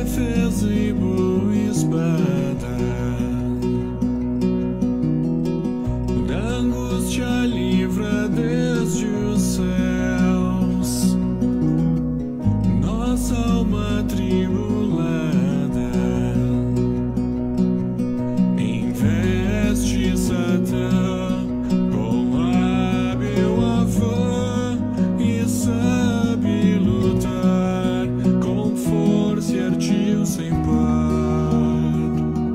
defesa e boa espada, da angústia livra desde os céus, nossa alma tribulada, investe Satã com hábil afã e sabe lutar com força e ardil sem par.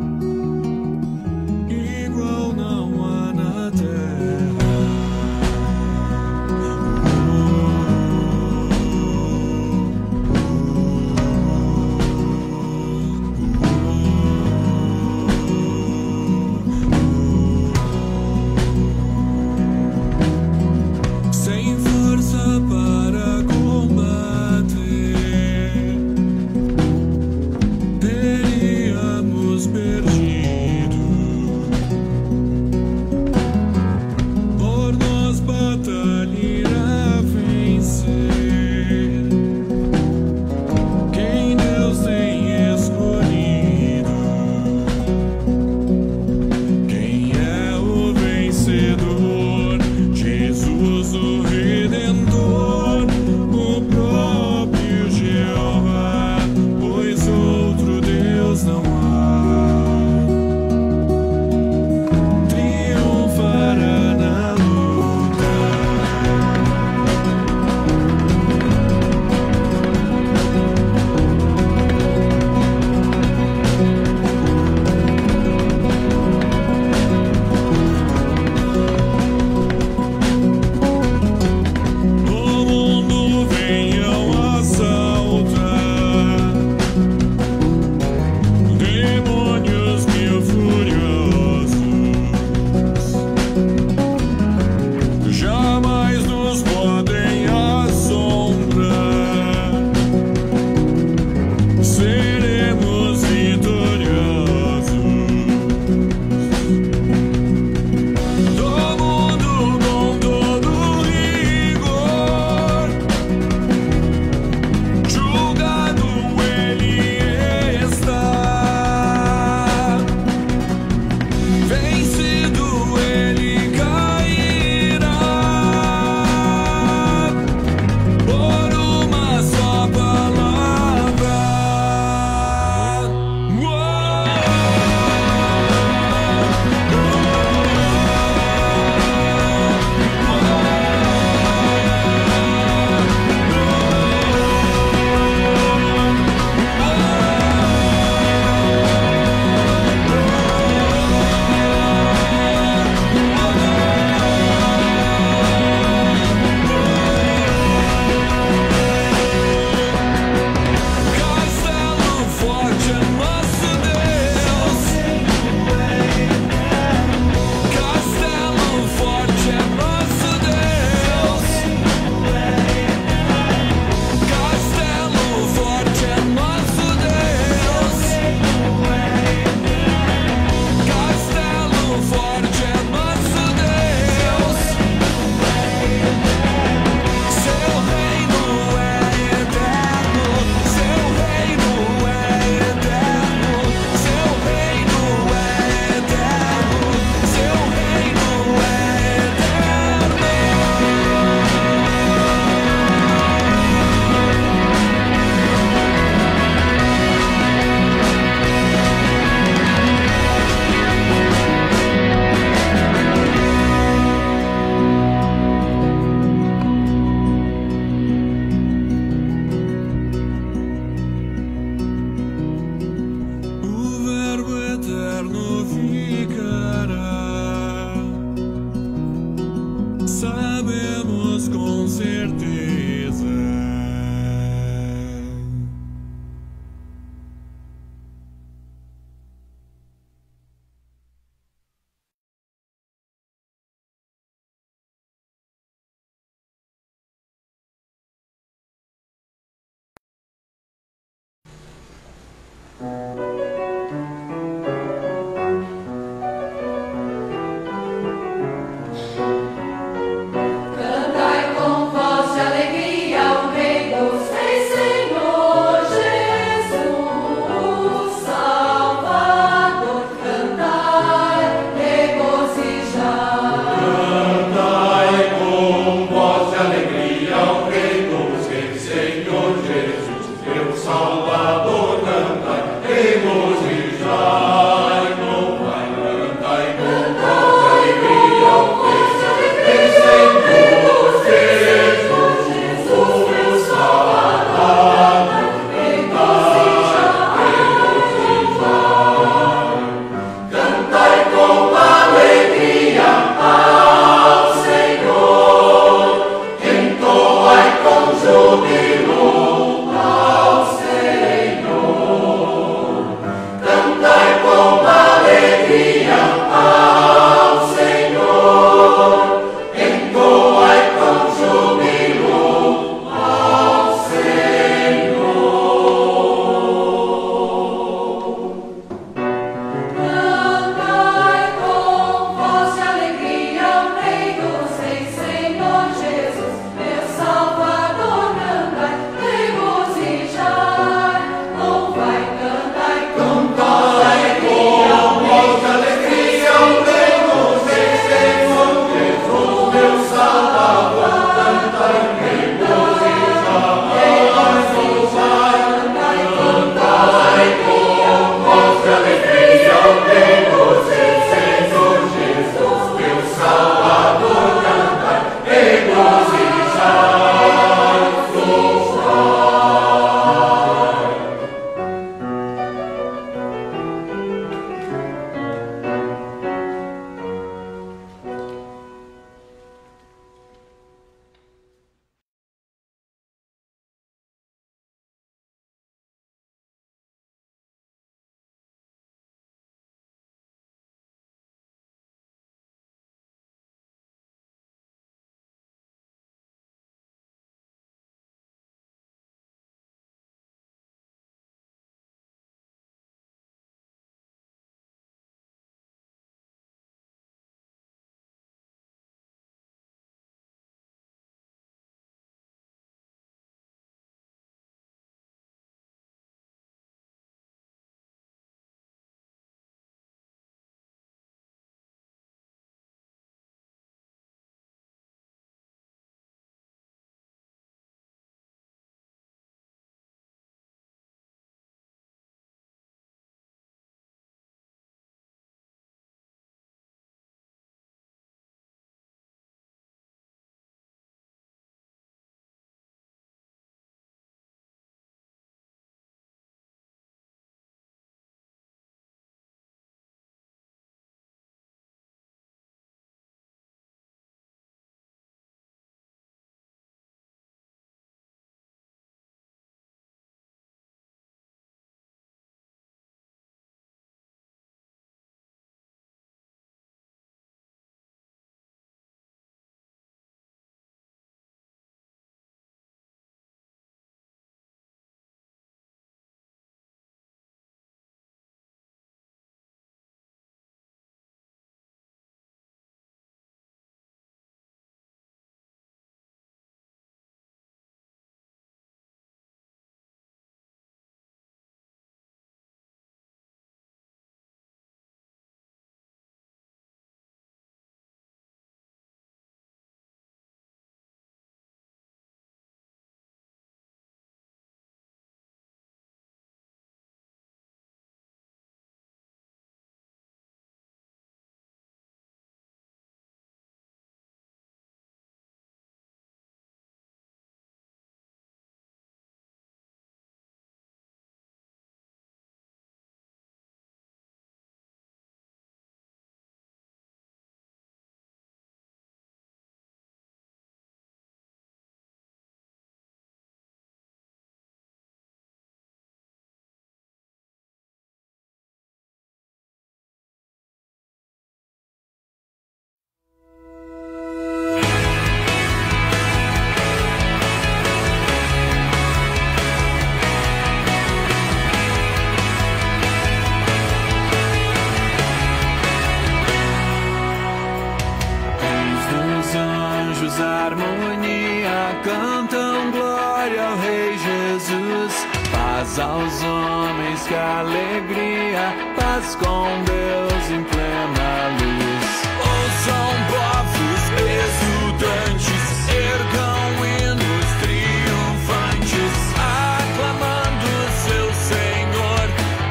aos homens que alegria, paz com Deus em plena luz. Ouçam povos exultantes, ergam hinos triunfantes, aclamando seu Senhor,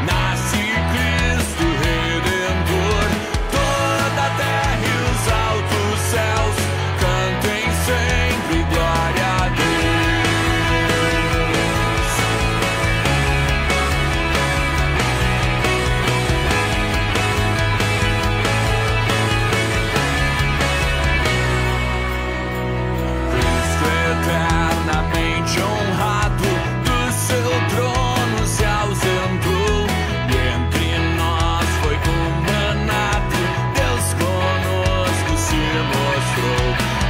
nasce Cristo Redentor. Toda a terra e os altos céus cantem sempre glória a Deus. Cristo eternamente honrado, do seu trono se ausentou, e entre nós foi comunado, Deus conosco se mostrou.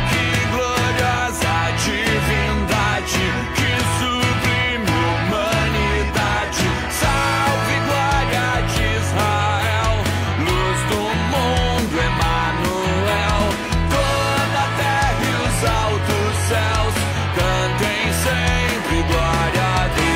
Que gloriosa divindade, que sublime humanidade, salve glória de Israel, luz do mundo, Emanuel. Toda a terra e os altos céus cantem sempre glória a Deus.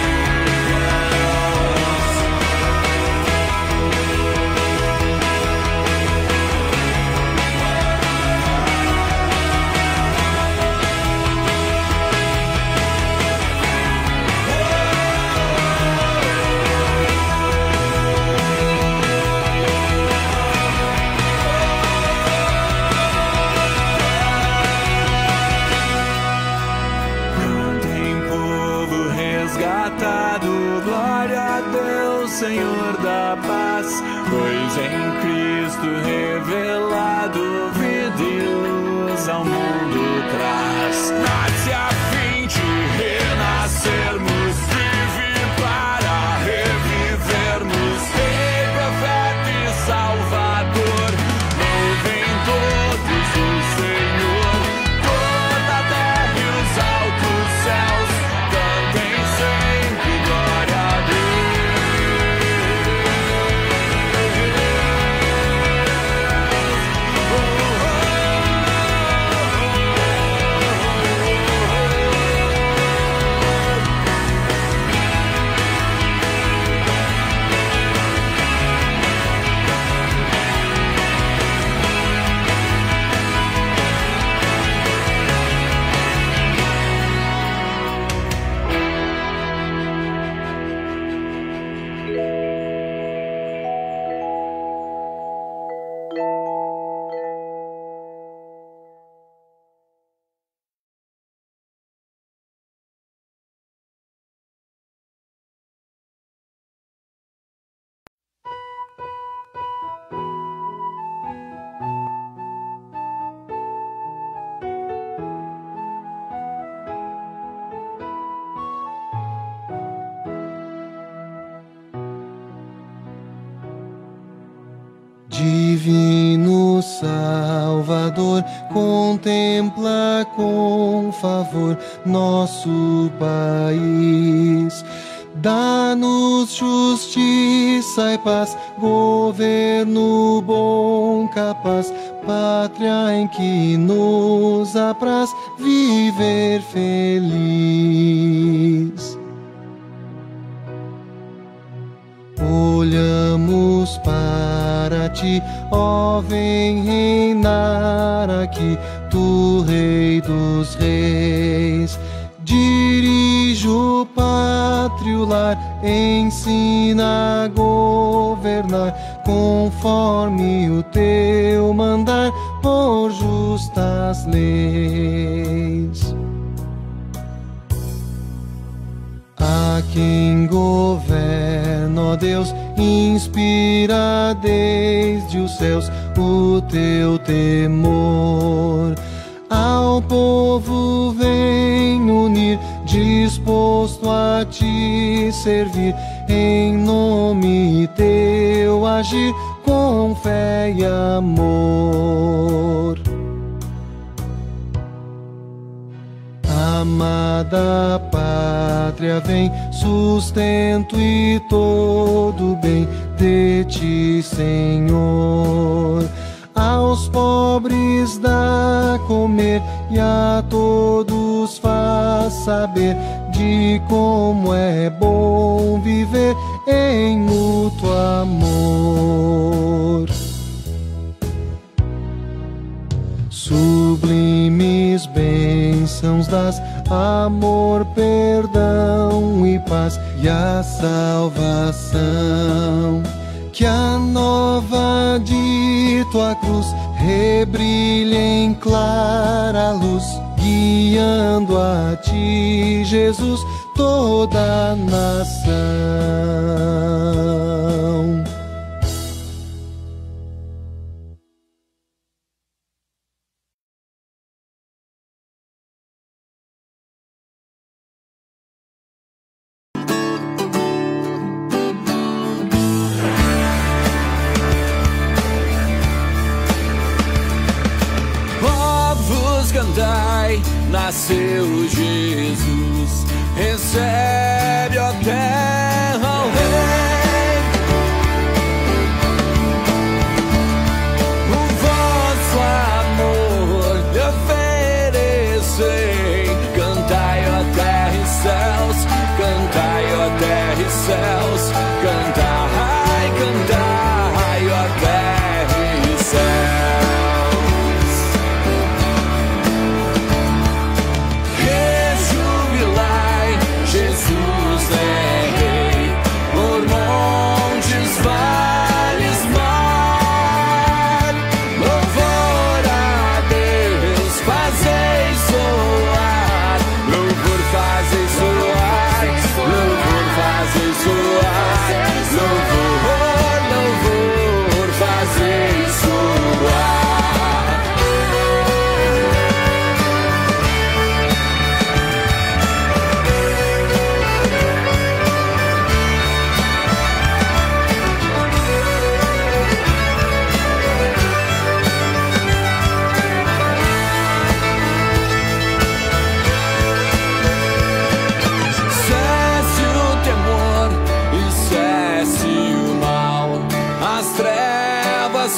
Cantem, povo resgatado, glória a Deus, Senhor da paz, pois em Cristo revelado, vida e luz ao mundo traz. Nasce a fim de renascermos, vive para revivermos, Rei, profeta e Salvador, louvem todos o Senhor. Toda a terra e os altos céus cantem sempre glória a Divino Salvador, contempla com favor nosso país. Dá-nos justiça e paz, governo bom, capaz, pátria em que nos apraz viver feliz. Olhamos para ti, ó, vem reinar aqui, tu Rei dos Reis. Dirige o pátrio lar, ensina a governar, conforme o teu mandar, por justas leis. A quem governa, ó Deus, inspira desde os céus o teu temor. Ao povo vem unir, disposto a te servir, em nome teu agir, com fé e amor. Amada pátria, vem, sustento e todo bem de ti, Senhor. Aos pobres dá comer e a todos faz saber de como é bom viver em mútuo amor. Sublimes bênçãos das amor, perdão e paz e a salvação, que a nova de tua cruz rebrilhe em clara luz, guiando a ti, Jesus, toda a nação. Cantai, nasceu Jesus, recebe, ó terra, o Rei. O vosso amor lhe oferecei. Cantai, ó terra e céus, cantai, ó terra e céus, cantai, cantai, ó terra e céus.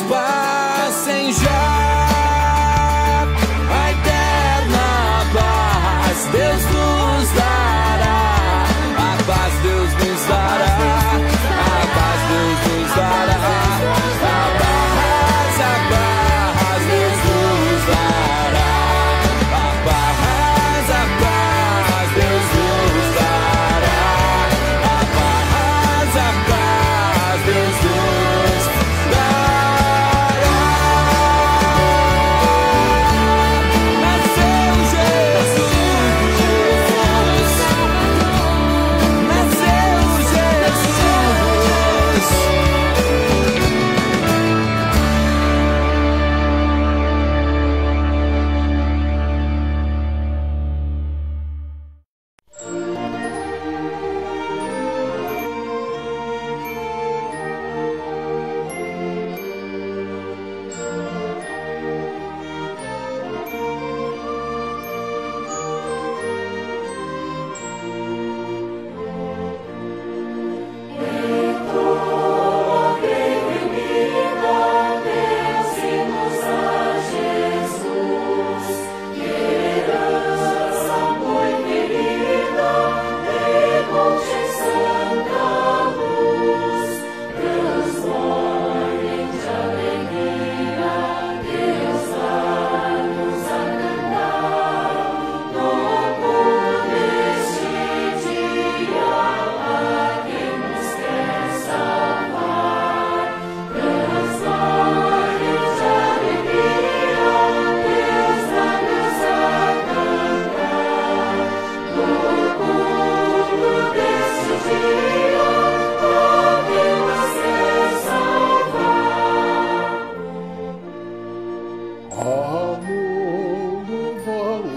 Passem já, a eterna paz Deus nos dará, a paz Deus nos dará, a paz Deus nos dará, a paz Deus nos dará, a paz Deus nos dará, a paz Deus nos dará.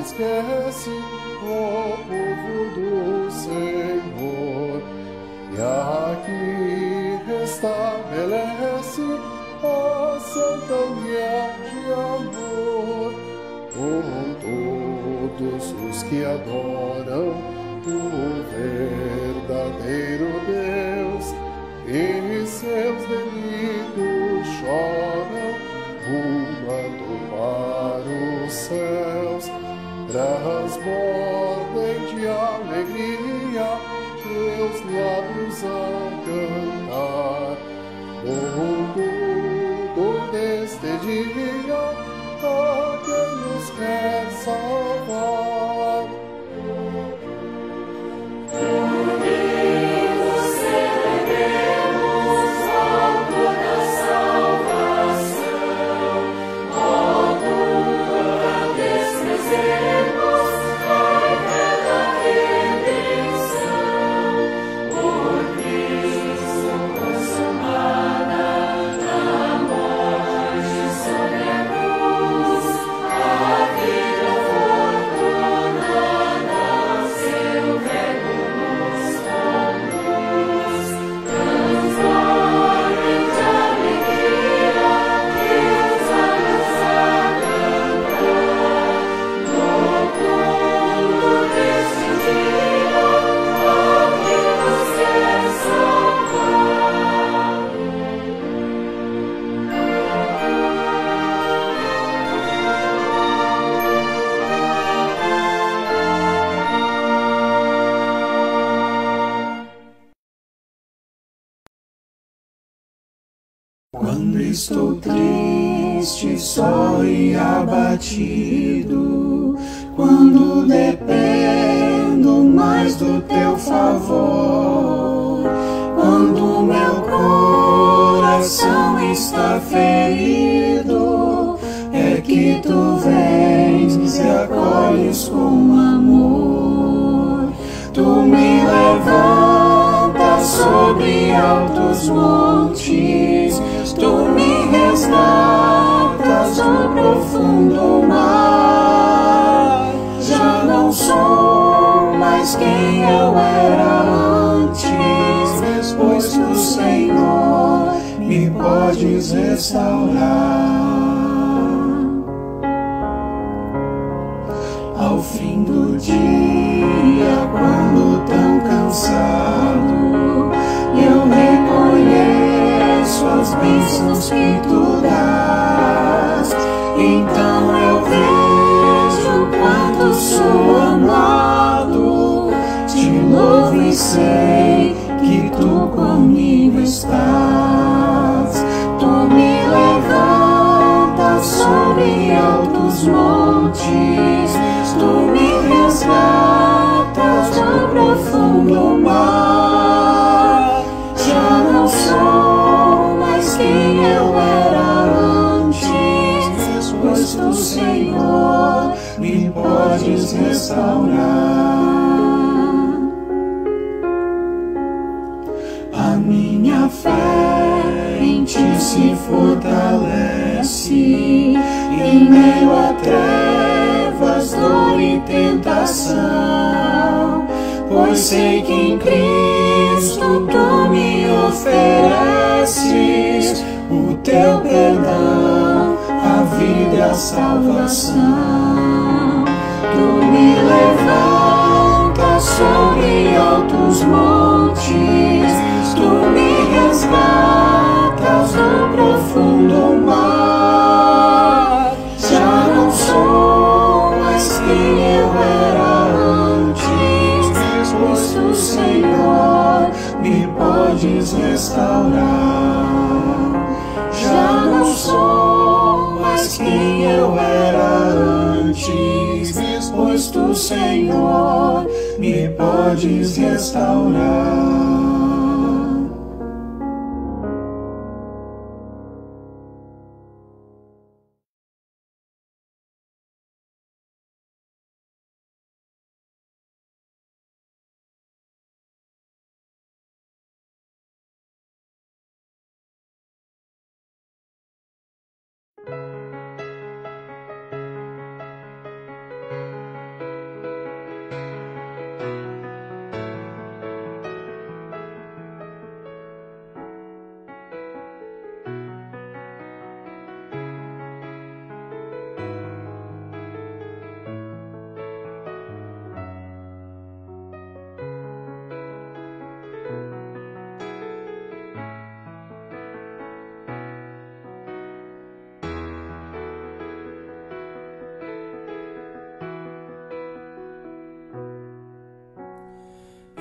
Esquece, ó povo do Senhor, e aqui restabelece a santa união de amor com todos os que adoram o verdadeiro Deus, e seus delitos choram, rumando para os céus, transbordem de alegria Quando estou triste, só e abatido, quando dependo mais do teu favor, quando meu coração está ferido, é que tu vens e acolhes com amor. Tu me levantas sobre altos montes, tu me resgatas do profundo mar. Já não sou mais quem eu era antes, pois tu, Senhor, me podes restaurar. Ao fim do dia, quando tão cansado, eu reconheço as bênçãos que tu dás. Então eu vejo quanto sou amado, te louvo e sei que tu comigo estás. Tu me levantas sobre altos montes, tu me resgatas do profundo mar. Já não sou mais quem eu era antes, pois tu, Senhor, me podes restaurar. A minha fé em ti se fortalece em meio a trevas, dor e tentação, pois sei que em Cristo tu me ofereces o teu perdão, a vida e a salvação. Tu me levantas sobre altos montes, tu me resgatas do profundo mar. Já não sou mais quem eu era antes, pois tu, Senhor, me podes restaurar. Já não sou mais quem eu era antes, pois tu, Senhor, me podes restaurar.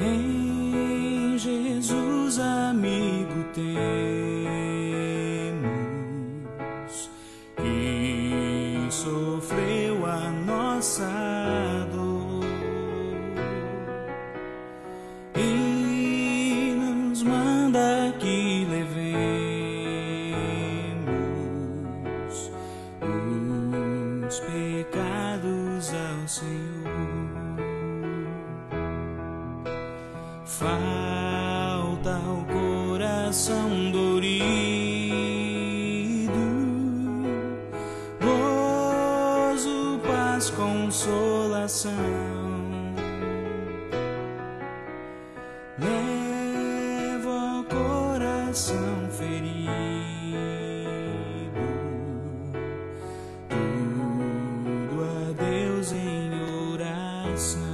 Em Jesus, amigo, temos que sofreu a nossa dor e nos manda que levemos os pecados ao Senhor. Falta o coração dorido, gozo, paz, consolação. Leva o coração ferido, tudo a Deus em oração.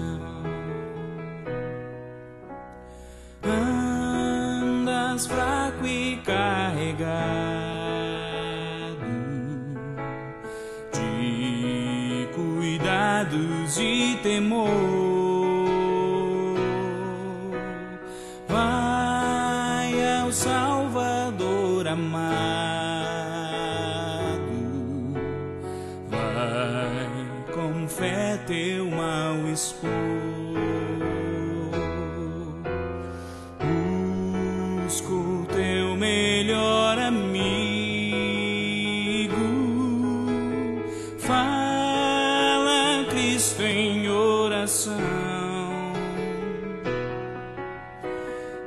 Andas fraco e carregado de cuidados e temor. Vai ao Salvador Senhor amado, vai com fé teu mal expor. Busca o teu melhor amigo, fala a Cristo em oração.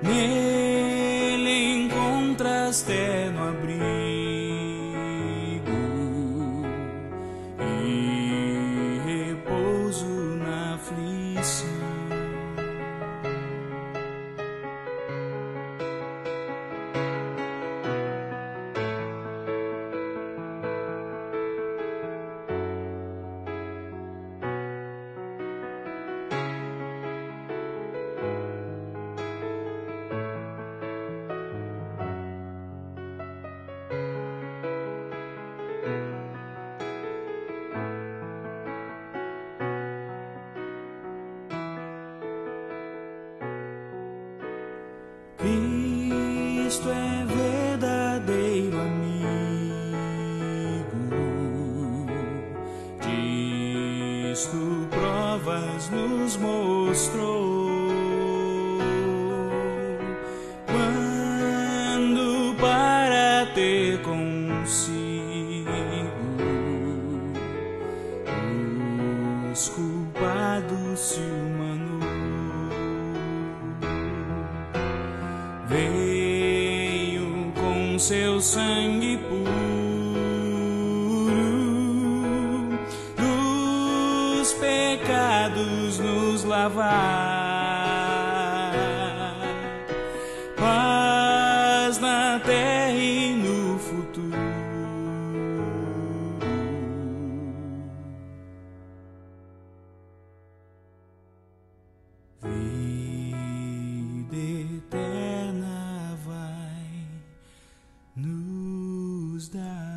Nele encontras terno abrigo e repouso na aflição. Cristo é verdadeiro amigo, disto provas nos mostrou. Quando para ter consigo os culpados se humanou, veio com seu sangue puro dos pecados nos lavar, paz na terra e no futuro. Vida eterna vai nos dar.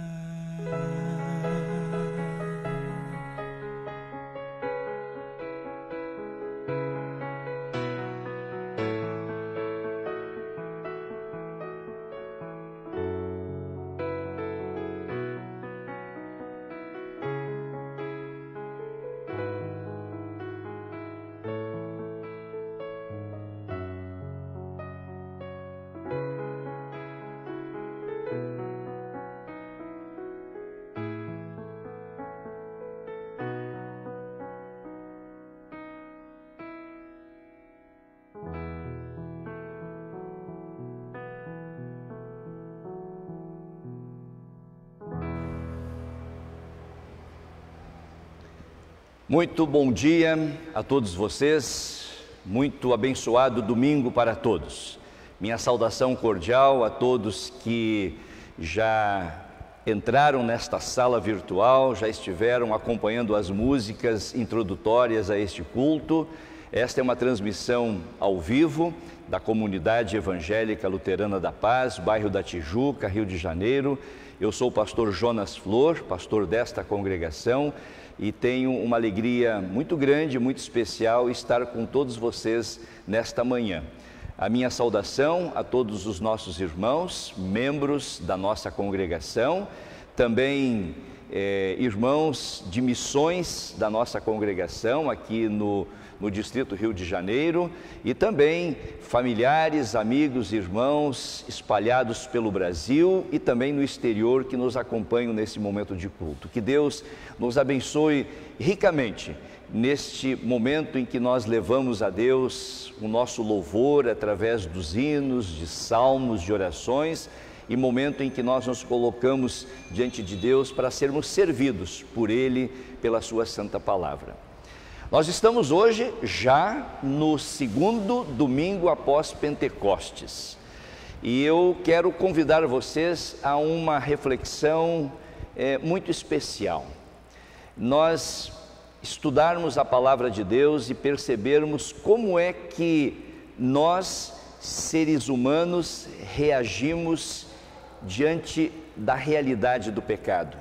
Muito bom dia a todos vocês, muito abençoado domingo para todos. Minha saudação cordial a todos que já entraram nesta sala virtual, já estiveram acompanhando as músicas introdutórias a este culto. Esta é uma transmissão ao vivo da Comunidade Evangélica Luterana da Paz, bairro da Tijuca, Rio de Janeiro. Eu sou o pastor Jonas Flor, pastor desta congregação, e tenho uma alegria muito grande, muito especial estar com todos vocês nesta manhã. A minha saudação a todos os nossos irmãos, membros da nossa congregação, também irmãos de missões da nossa congregação aqui no Distrito Rio de Janeiro, e também familiares, amigos, irmãos espalhados pelo Brasil e também no exterior que nos acompanham nesse momento de culto. Que Deus nos abençoe ricamente neste momento em que nós levamos a Deus o nosso louvor através dos hinos, de salmos, de orações, e momento em que nós nos colocamos diante de Deus para sermos servidos por Ele, pela sua santa palavra. Nós estamos hoje já no segundo domingo após Pentecostes, e eu quero convidar vocês a uma reflexão muito especial. Nós estudarmos a palavra de Deus e percebermos como é que nós, seres humanos, reagimos diante da realidade do pecado.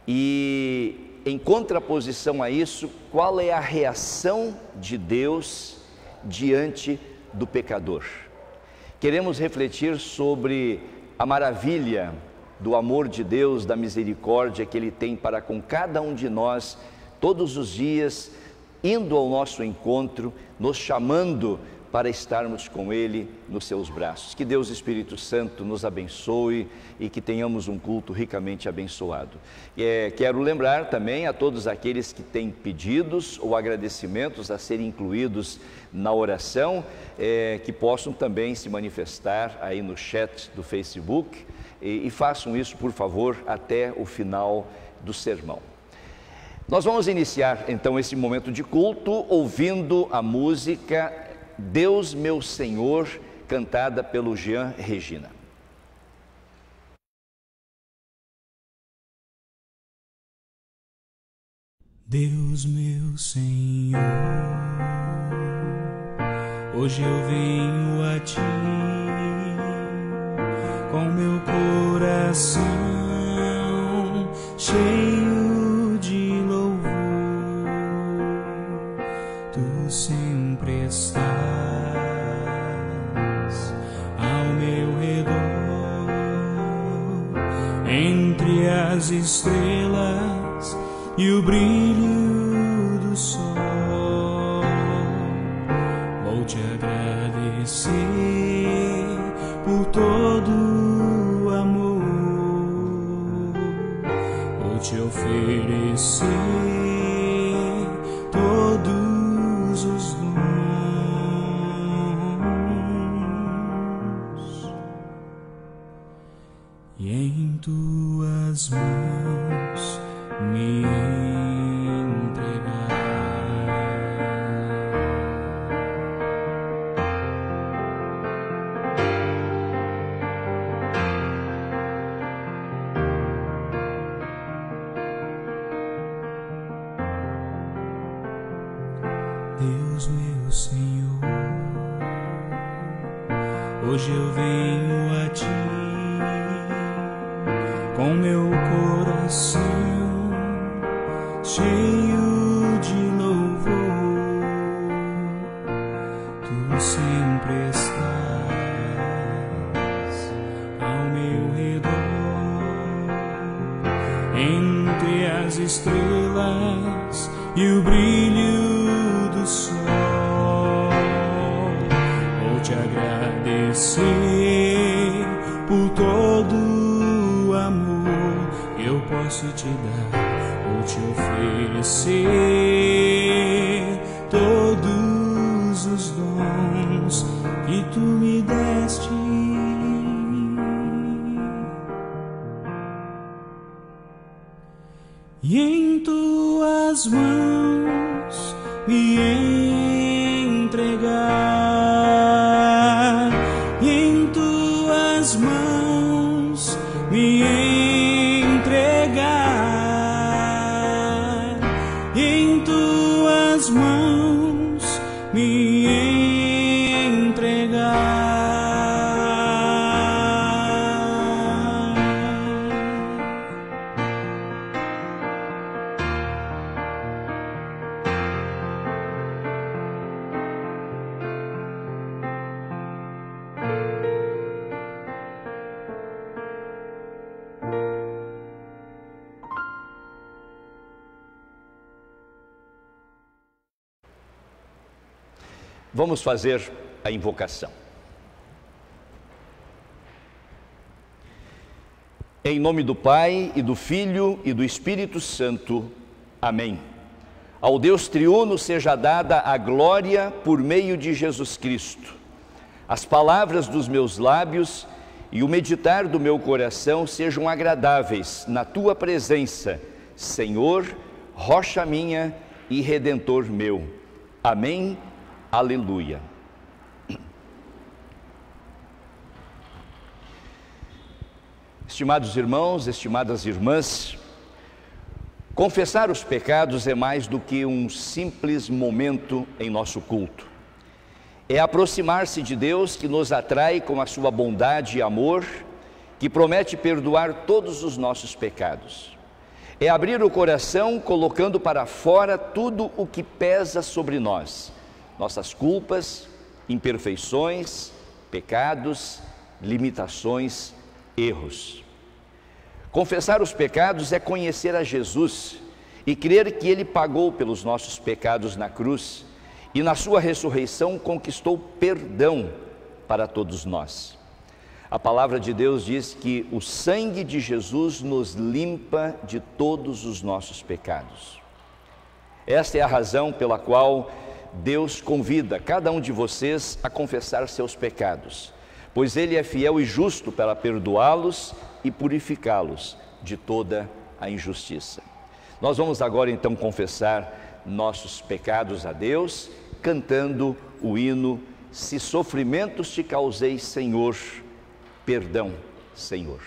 E em contraposição a isso, qual é a reação de Deus diante do pecador? Queremos refletir sobre a maravilha do amor de Deus, da misericórdia que Ele tem para com cada um de nós, todos os dias, indo ao nosso encontro, nos chamando para estarmos com Ele nos seus braços. Que Deus Espírito Santo nos abençoe e que tenhamos um culto ricamente abençoado. Quero lembrar também a todos aqueles que têm pedidos ou agradecimentos a serem incluídos na oração, que possam também se manifestar aí no chat do Facebook, e façam isso, por favor, até o final do sermão. Nós vamos iniciar então esse momento de culto ouvindo a música Deus Meu Senhor, cantada pelo Jean Regina. Deus meu Senhor, hoje eu venho a Ti com meu coração cheio de louvor. Tu sempre estás ao meu redor, entre as estrelas e o brilho do sol. Vou te agradecer por todo o amor, vou te oferecer todos os dons, e em tuas mãos me entregar. Deus meu Senhor, hoje eu venho a Ti com meu coração cheio de louvor. Tu sempre estás ao meu redor, entre as estrelas e o brilho do sol. Vou te agradecer por todo o amor que eu posso te dar. Vou te oferecer todos os dons que Tu me deste, e em Tuas mãos me entregar, e em Tuas mãos me entregar, em Tuas mãos me entregar. Vamos fazer a invocação. Em nome do Pai, e do Filho, e do Espírito Santo. Amém. Ao Deus triuno seja dada a glória por meio de Jesus Cristo. As palavras dos meus lábios e o meditar do meu coração sejam agradáveis na Tua presença, Senhor, rocha minha e redentor meu. Amém. Aleluia. Estimados irmãos, estimadas irmãs, confessar os pecados é mais do que um simples momento em nosso culto. É aproximar-se de Deus, que nos atrai com a sua bondade e amor, que promete perdoar todos os nossos pecados. É abrir o coração, colocando para fora tudo o que pesa sobre nós, nossas culpas, imperfeições, pecados, limitações erros. Confessar os pecados é conhecer a Jesus e crer que Ele pagou pelos nossos pecados na cruz e na sua ressurreição conquistou perdão para todos nós. A palavra de Deus diz que o sangue de Jesus nos limpa de todos os nossos pecados. Esta é a razão pela qual Deus convida cada um de vocês a confessar seus pecados, pois Ele é fiel e justo para perdoá-los e purificá-los de toda a injustiça. Nós vamos agora então confessar nossos pecados a Deus, cantando o hino Se Sofrimentos Te Causei, Senhor, perdão, Senhor.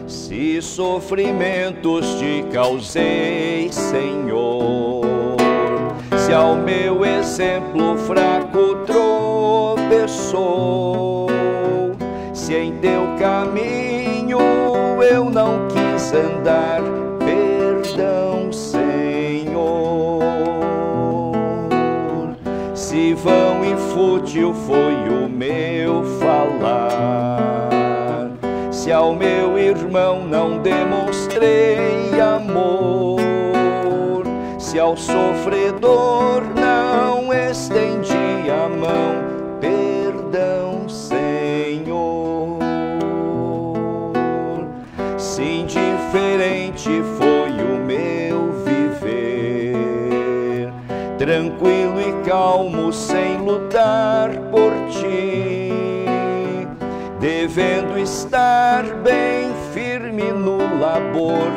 Se sofrimentos te causei, Senhor, se ao meu exemplo fraco tropeçou, se em teu caminho eu não quis andar, perdão, Senhor. Se vão e fútil foi o meu falar, se ao meu irmão não demonstrei amor, se ao sofredor não estendi a mão, perdão, Senhor. Se indiferente foi o meu viver, tranquilo e calmo sem lutar por ti, devendo estar bem firme no labor,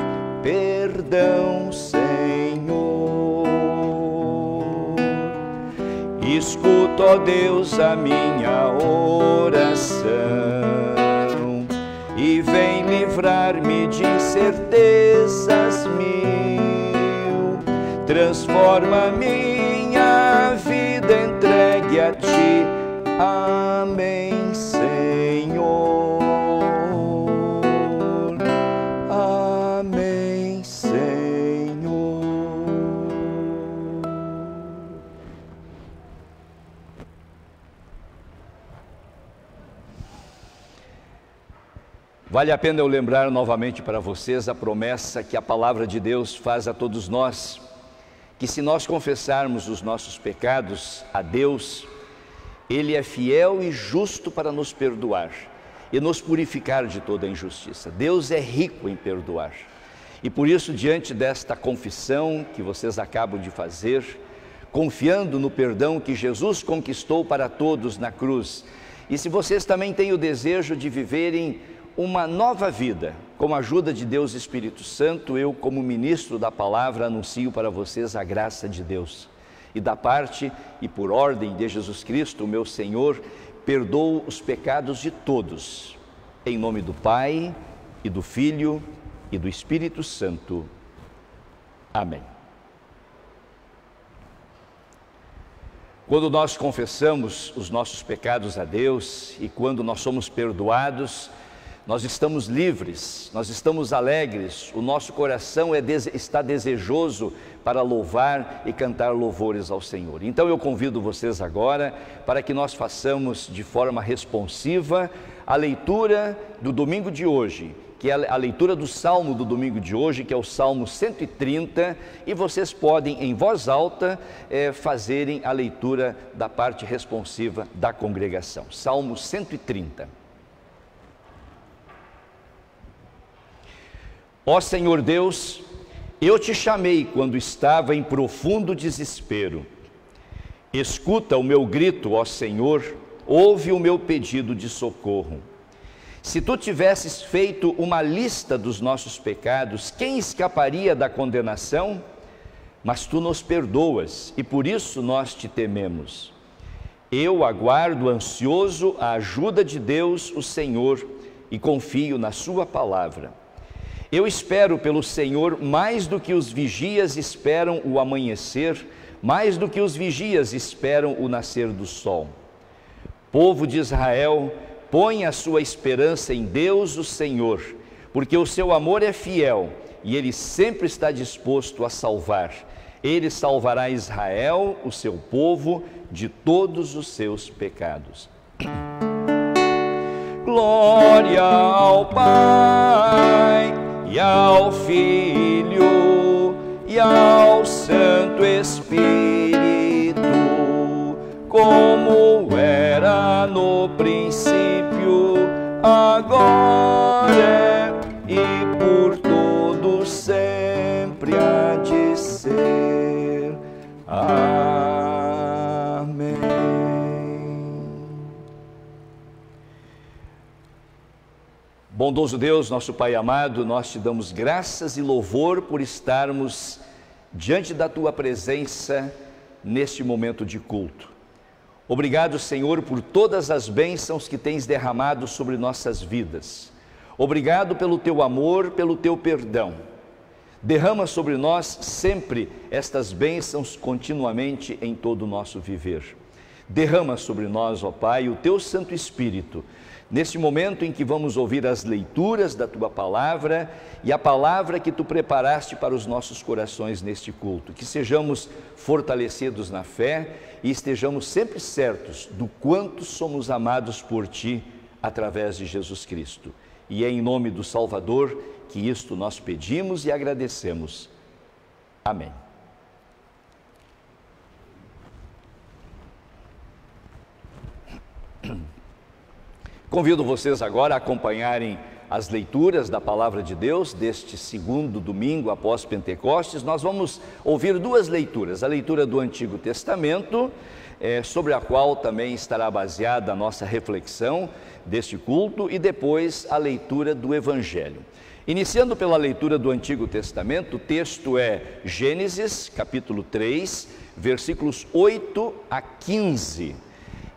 perdão, Senhor. Escuta, ó Deus, a minha oração e vem livrar-me de incertezas mil. Transforma minha vida, entregue a ti. Amém, Senhor. Amém, Senhor. Vale a pena eu lembrar novamente para vocês a promessa que a palavra de Deus faz a todos nós, que se nós confessarmos os nossos pecados a Deus, Ele é fiel e justo para nos perdoar e nos purificar de toda a injustiça. Deus é rico em perdoar. E por isso, diante desta confissão que vocês acabam de fazer, confiando no perdão que Jesus conquistou para todos na cruz, e se vocês também têm o desejo de viverem uma nova vida, com a ajuda de Deus Espírito Santo, eu, como ministro da palavra, anuncio para vocês a graça de Deus. E da parte e por ordem de Jesus Cristo, o meu Senhor, perdoo os pecados de todos. Em nome do Pai, e do Filho, e do Espírito Santo. Amém. Quando nós confessamos os nossos pecados a Deus e quando nós somos perdoados, nós estamos livres, nós estamos alegres, o nosso coração está desejoso para louvar e cantar louvores ao Senhor. Então eu convido vocês agora para que nós façamos de forma responsiva a leitura do domingo de hoje, que é a leitura do Salmo do domingo de hoje, que é o Salmo 130, e vocês podem em voz alta fazerem a leitura da parte responsiva da congregação. Salmo 130. Ó Senhor Deus, eu te chamei quando estava em profundo desespero. Escuta o meu grito, ó Senhor, ouve o meu pedido de socorro. Se tu tivesses feito uma lista dos nossos pecados, quem escaparia da condenação? Mas tu nos perdoas e por isso nós te tememos. Eu aguardo ansioso a ajuda de Deus, o Senhor, e confio na sua palavra. Eu espero pelo Senhor mais do que os vigias esperam o amanhecer, mais do que os vigias esperam o nascer do sol. Povo de Israel, põe a sua esperança em Deus, o Senhor, porque o seu amor é fiel e Ele sempre está disposto a salvar. Ele salvará Israel, o seu povo, de todos os seus pecados. Glória ao Pai, e ao Filho, e ao Santo Espírito, como era no princípio, agora e por todos sempre há de ser. Amém. Bondoso Deus, nosso Pai amado, nós te damos graças e louvor por estarmos diante da tua presença neste momento de culto. Obrigado, Senhor, por todas as bênçãos que tens derramado sobre nossas vidas. Obrigado pelo teu amor, pelo teu perdão. Derrama sobre nós sempre estas bênçãos continuamente em todo o nosso viver. Derrama sobre nós, ó Pai, o teu Santo Espírito, neste momento em que vamos ouvir as leituras da tua palavra e a palavra que tu preparaste para os nossos corações neste culto. Que sejamos fortalecidos na fé e estejamos sempre certos do quanto somos amados por ti através de Jesus Cristo. E é em nome do Salvador que isto nós pedimos e agradecemos. Amém. Convido vocês agora a acompanharem as leituras da Palavra de Deus deste segundo domingo após Pentecostes. Nós vamos ouvir duas leituras, a leitura do Antigo Testamento, sobre a qual também estará baseada a nossa reflexão deste culto, e depois a leitura do Evangelho. Iniciando pela leitura do Antigo Testamento, o texto é Gênesis, capítulo 3, versículos 8 a 15.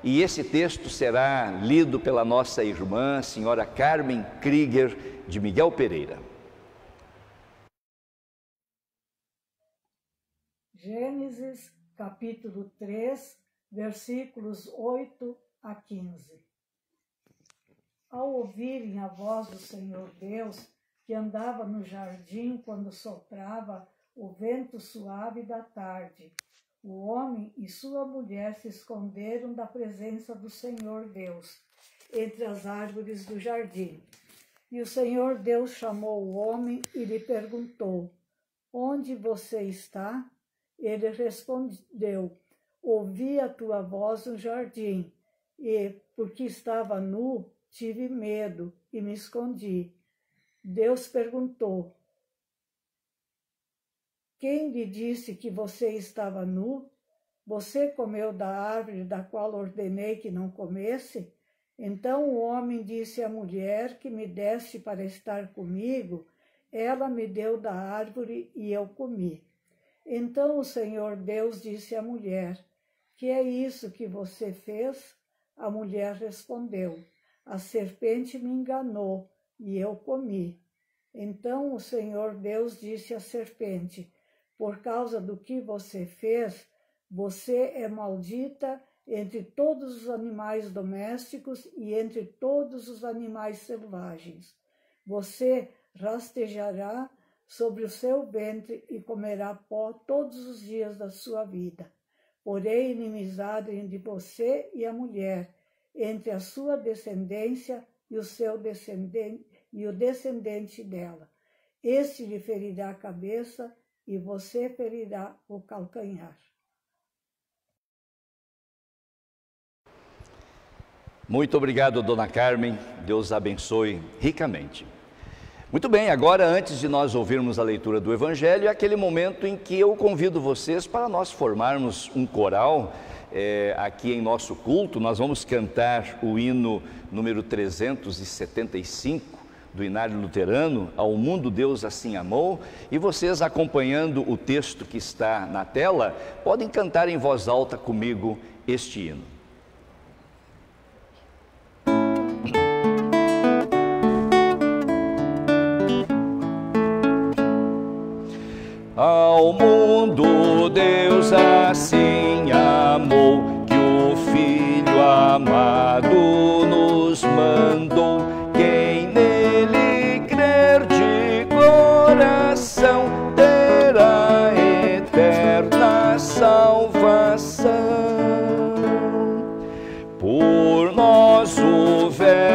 E esse texto será lido pela nossa irmã, senhora Carmen Krieger, de Miguel Pereira. Gênesis, capítulo 3, versículos 8 a 15. Ao ouvirem a voz do Senhor Deus, que andava no jardim quando soprava o vento suave da tarde, o homem e sua mulher se esconderam da presença do Senhor Deus, entre as árvores do jardim. E o Senhor Deus chamou o homem e lhe perguntou: onde você está? Ele respondeu: ouvi a tua voz no jardim, e, porque estava nu, tive medo e me escondi. Deus perguntou: quem lhe disse que você estava nu? Você comeu da árvore da qual ordenei que não comesse? Então o homem disse à mulher que me desse para estar comigo. Ela me deu da árvore e eu comi. Então o Senhor Deus disse à mulher: que é isso que você fez? A mulher respondeu: a serpente me enganou e eu comi. Então o Senhor Deus disse à serpente: por causa do que você fez, você é maldita entre todos os animais domésticos e entre todos os animais selvagens. Você rastejará sobre o seu ventre e comerá pó todos os dias da sua vida. Porém, inimizade entre você e a mulher, entre a sua descendência e o seu descendente e o descendente dela. Este lhe ferirá a cabeça e você ferirá o calcanhar. Muito obrigado, dona Carmen. Deus abençoe ricamente. Muito bem, agora antes de nós ouvirmos a leitura do Evangelho, é aquele momento em que eu convido vocês para nós formarmos um coral aqui em nosso culto. Nós vamos cantar o hino número 375 do Inário Luterano, Ao Mundo Deus Assim Amou, e vocês, acompanhando o texto que está na tela, podem cantar em voz alta comigo este hino. Ao mundo Deus assim amou, que o Filho amado nos mandou. Quem nele crer de coração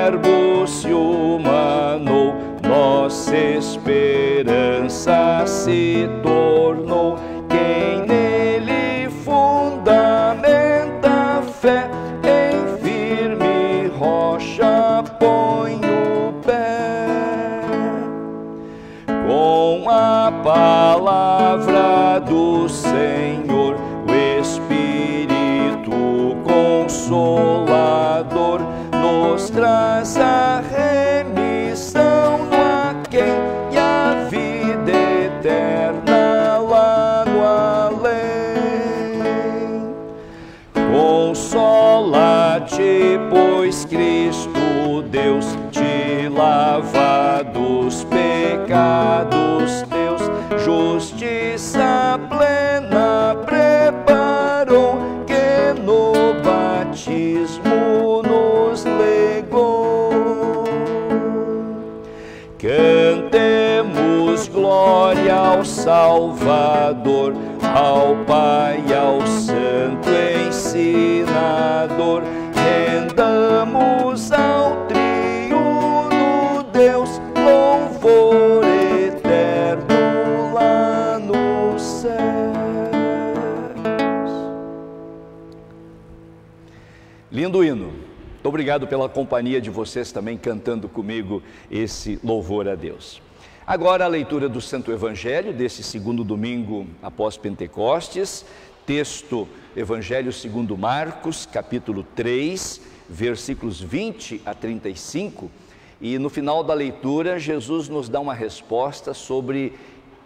Verbo se humanou, nossa esperança se tornou. Quem nele fundamenta a fé, em firme rocha põe o pé. Com a palavra do Senhor, o Espírito Consolador nos traz a remissão no aquém e a vida eterna lá no além. Consola-te, pois Cristo Deus te lava dos pecados teus, justiça plena preparou, que no batismo nos legou. Cantemos glória ao Salvador, ao Pai e ao Santo Ensinador. Rendamos ao triuno Deus louvor eterno lá nos céus. Lindo hino. Muito obrigado pela companhia de vocês também cantando comigo esse louvor a Deus. Agora a leitura do Santo Evangelho desse segundo domingo após Pentecostes, texto Evangelho segundo Marcos, capítulo 3, versículos 20 a 35, e no final da leitura Jesus nos dá uma resposta sobre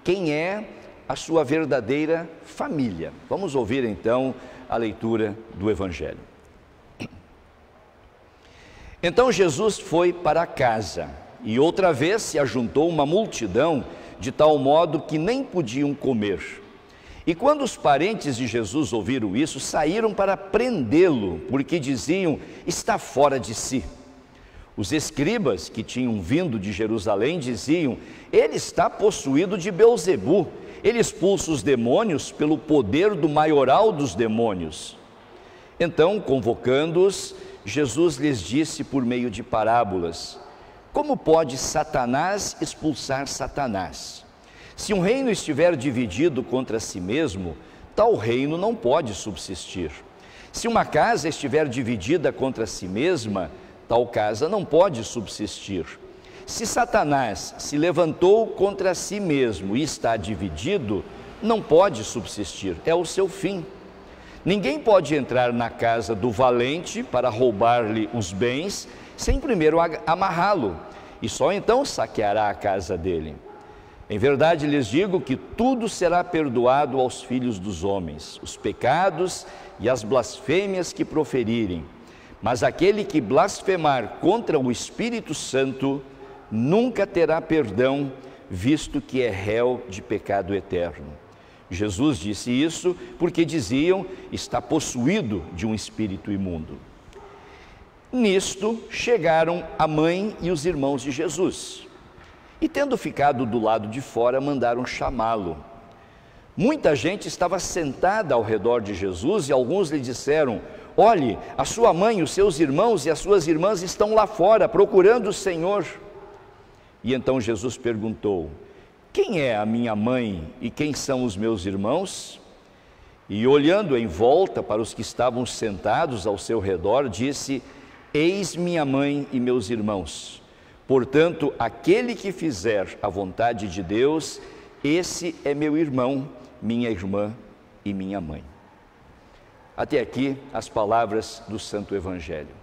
quem é a sua verdadeira família. Vamos ouvir então a leitura do Evangelho. Então Jesus foi para casa, e outra vez se ajuntou uma multidão, de tal modo que nem podiam comer. E quando os parentes de Jesus ouviram isso, saíram para prendê-lo, porque diziam: está fora de si. Os escribas que tinham vindo de Jerusalém diziam: ele está possuído de Belzebu, ele expulsa os demônios pelo poder do maioral dos demônios. Então, convocando-os, Jesus lhes disse por meio de parábolas: como pode Satanás expulsar Satanás? Se um reino estiver dividido contra si mesmo, tal reino não pode subsistir. Se uma casa estiver dividida contra si mesma, tal casa não pode subsistir. Se Satanás se levantou contra si mesmo e está dividido, não pode subsistir, é o seu fim. Ninguém pode entrar na casa do valente para roubar-lhe os bens, sem primeiro amarrá-lo, e só então saqueará a casa dele. Em verdade lhes digo que tudo será perdoado aos filhos dos homens, os pecados e as blasfêmias que proferirem. Mas aquele que blasfemar contra o Espírito Santo nunca terá perdão, visto que é réu de pecado eterno. Jesus disse isso porque diziam: está possuído de um espírito imundo. Nisto chegaram a mãe e os irmãos de Jesus, e tendo ficado do lado de fora, mandaram chamá-lo. Muita gente estava sentada ao redor de Jesus e alguns lhe disseram: olhe, a sua mãe, os seus irmãos e as suas irmãs estão lá fora procurando o Senhor. E então Jesus perguntou: quem é a minha mãe e quem são os meus irmãos? E olhando em volta para os que estavam sentados ao seu redor, disse: eis minha mãe e meus irmãos. Portanto, aquele que fizer a vontade de Deus, esse é meu irmão, minha irmã e minha mãe. Até aqui as palavras do Santo Evangelho.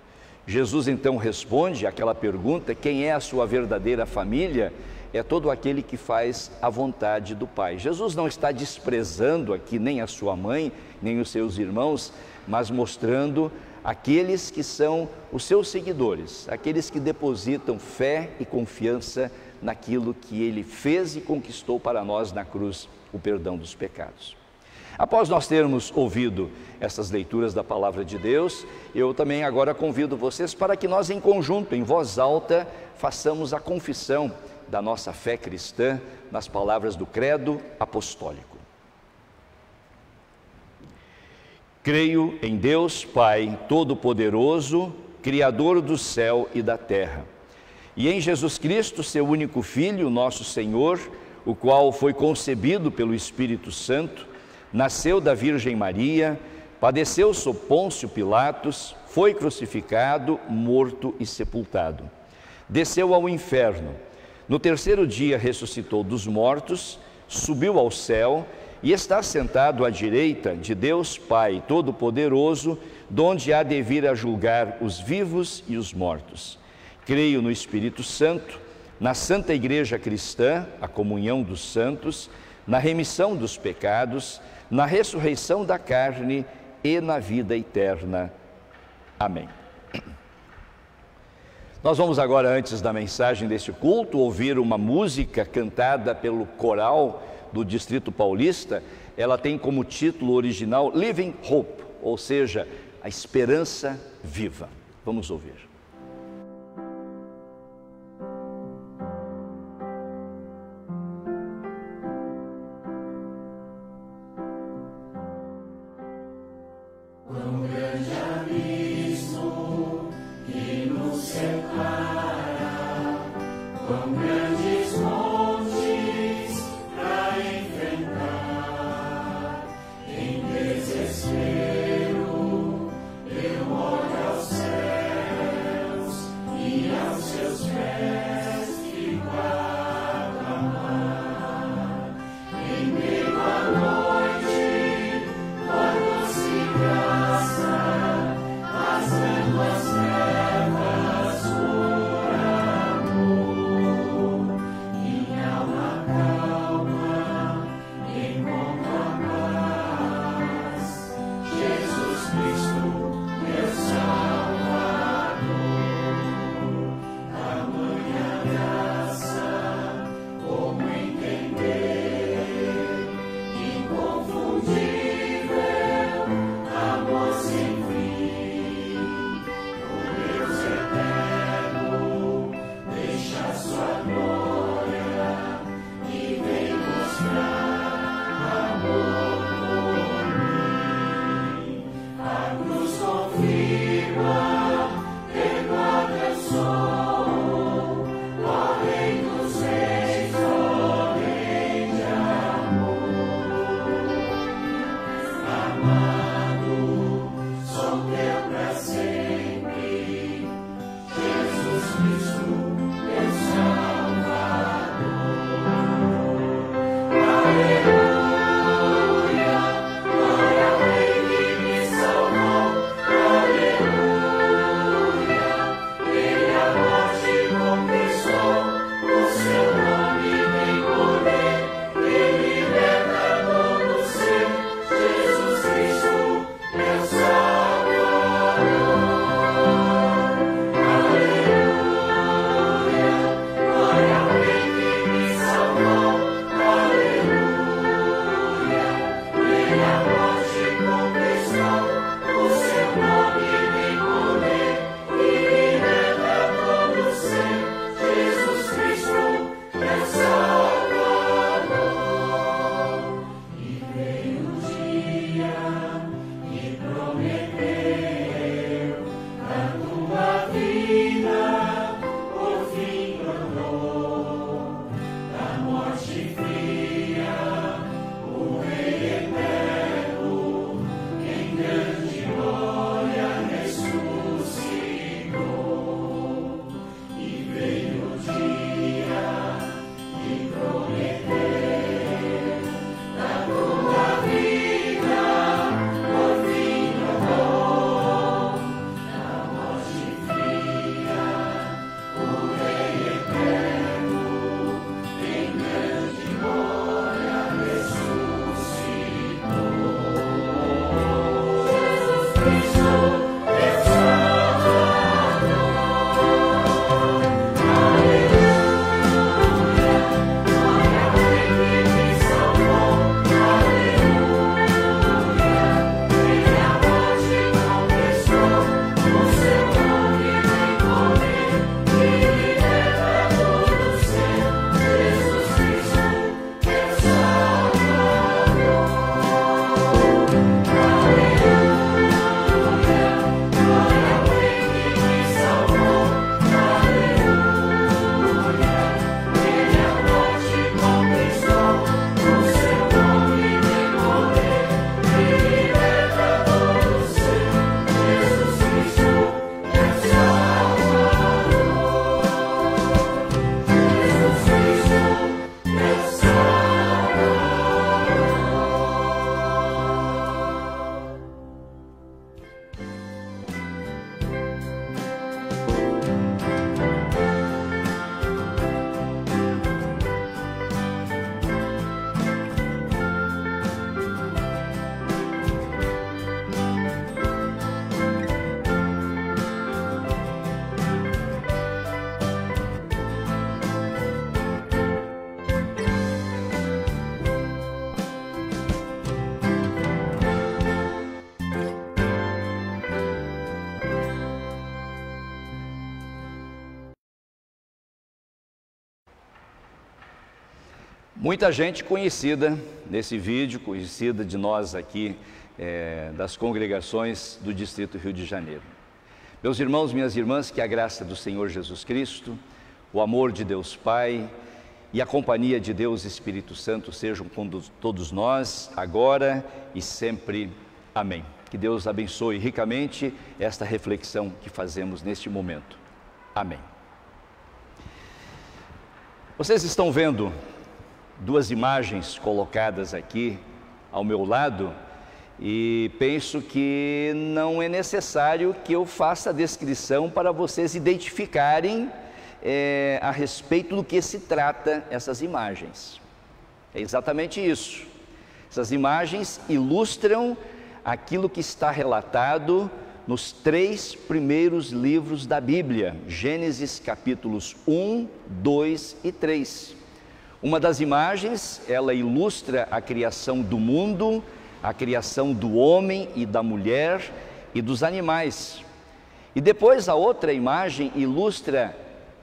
Jesus então responde àquela pergunta: quem é a sua verdadeira família? É todo aquele que faz a vontade do Pai. Jesus não está desprezando aqui nem a sua mãe, nem os seus irmãos, mas mostrando aqueles que são os seus seguidores, aqueles que depositam fé e confiança naquilo que Ele fez e conquistou para nós na cruz, o perdão dos pecados. Após nós termos ouvido essas leituras da Palavra de Deus, eu também agora convido vocês para que nós em conjunto, em voz alta, façamos a confissão da nossa fé cristã nas palavras do Credo Apostólico. Creio em Deus Pai Todo-Poderoso, Criador do céu e da terra. E em Jesus Cristo, seu único Filho, nosso Senhor, o qual foi concebido pelo Espírito Santo, nasceu da Virgem Maria, padeceu sob Pôncio Pilatos, foi crucificado, morto e sepultado. Desceu ao inferno. No terceiro dia ressuscitou dos mortos, subiu ao céu e está sentado à direita de Deus Pai Todo-Poderoso, donde há de vir a julgar os vivos e os mortos. Creio no Espírito Santo, na Santa Igreja Cristã, a comunhão dos santos, na remissão dos pecados, na ressurreição da carne e na vida eterna. Amém. Nós vamos agora, antes da mensagem deste culto, ouvir uma música cantada pelo coral do Distrito Paulista. Ela tem como título original Living Hope, ou seja, a esperança viva. Vamos ouvir. Muita gente conhecida nesse vídeo, conhecida de nós aqui, das congregações do Distrito Rio de Janeiro. Meus irmãos, minhas irmãs, que a graça do Senhor Jesus Cristo, o amor de Deus Pai e a companhia de Deus Espírito Santo sejam com todos nós, agora e sempre. Amém. Que Deus abençoe ricamente esta reflexão que fazemos neste momento. Amém. Vocês estão vendo duas imagens colocadas aqui ao meu lado e penso que não é necessário que eu faça a descrição para vocês identificarem a respeito do que se trata essas imagens. É exatamente isso. Essas imagens ilustram aquilo que está relatado nos 3 primeiros livros da Bíblia, Gênesis capítulos 1, 2 e 3. Uma das imagens, ela ilustra a criação do mundo, a criação do homem e da mulher e dos animais. E depois a outra imagem ilustra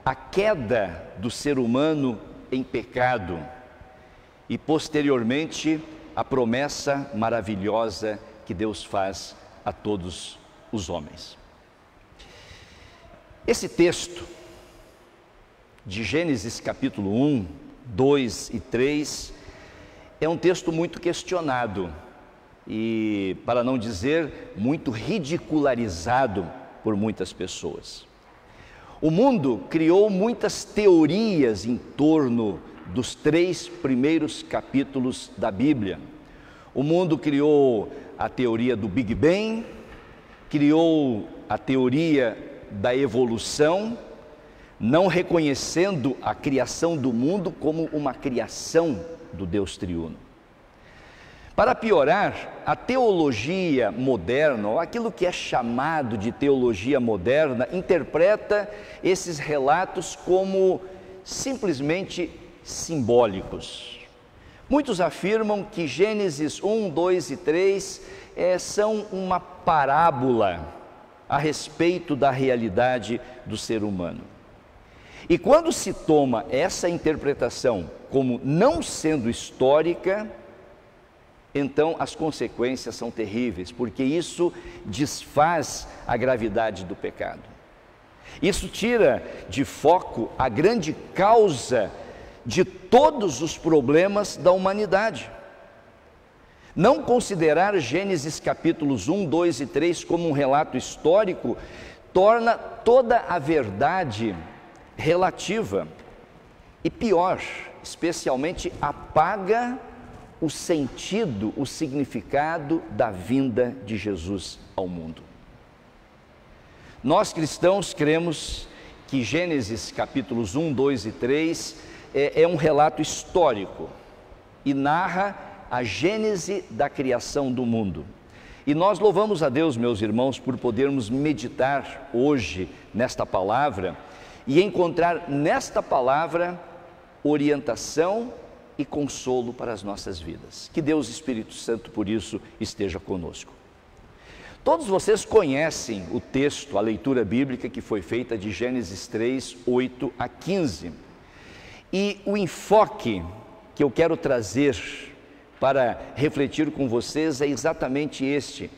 a queda do ser humano em pecado e posteriormente a promessa maravilhosa que Deus faz a todos os homens. Esse texto de Gênesis capítulo 1, 2 e 3 é um texto muito questionado e, para não dizer, muito ridicularizado por muitas pessoas. O mundo criou muitas teorias em torno dos 3 primeiros capítulos da Bíblia. O mundo criou a teoria do Big Bang, criou a teoria da evolução, não reconhecendo a criação do mundo como uma criação do Deus triuno. Para piorar, a teologia moderna, ou aquilo que é chamado de teologia moderna, interpreta esses relatos como simplesmente simbólicos. Muitos afirmam que Gênesis 1, 2 e 3 são uma parábola a respeito da realidade do ser humano. E quando se toma essa interpretação como não sendo histórica, então as consequências são terríveis, porque isso desfaz a gravidade do pecado. Isso tira de foco a grande causa de todos os problemas da humanidade. Não considerar Gênesis capítulos 1, 2 e 3 como um relato histórico torna toda a verdade relativa e, pior, especialmente apaga o sentido, o significado da vinda de Jesus ao mundo. Nós cristãos cremos que Gênesis capítulos 1, 2 e 3 é um relato histórico e narra a gênese da criação do mundo. E nós louvamos a Deus, meus irmãos, por podermos meditar hoje nesta palavra e encontrar nesta palavra orientação e consolo para as nossas vidas. Que Deus Espírito Santo, por isso, esteja conosco. Todos vocês conhecem o texto, a leitura bíblica que foi feita de Gênesis 3, 8 a 15. E o enfoque que eu quero trazer para refletir com vocês é exatamente este.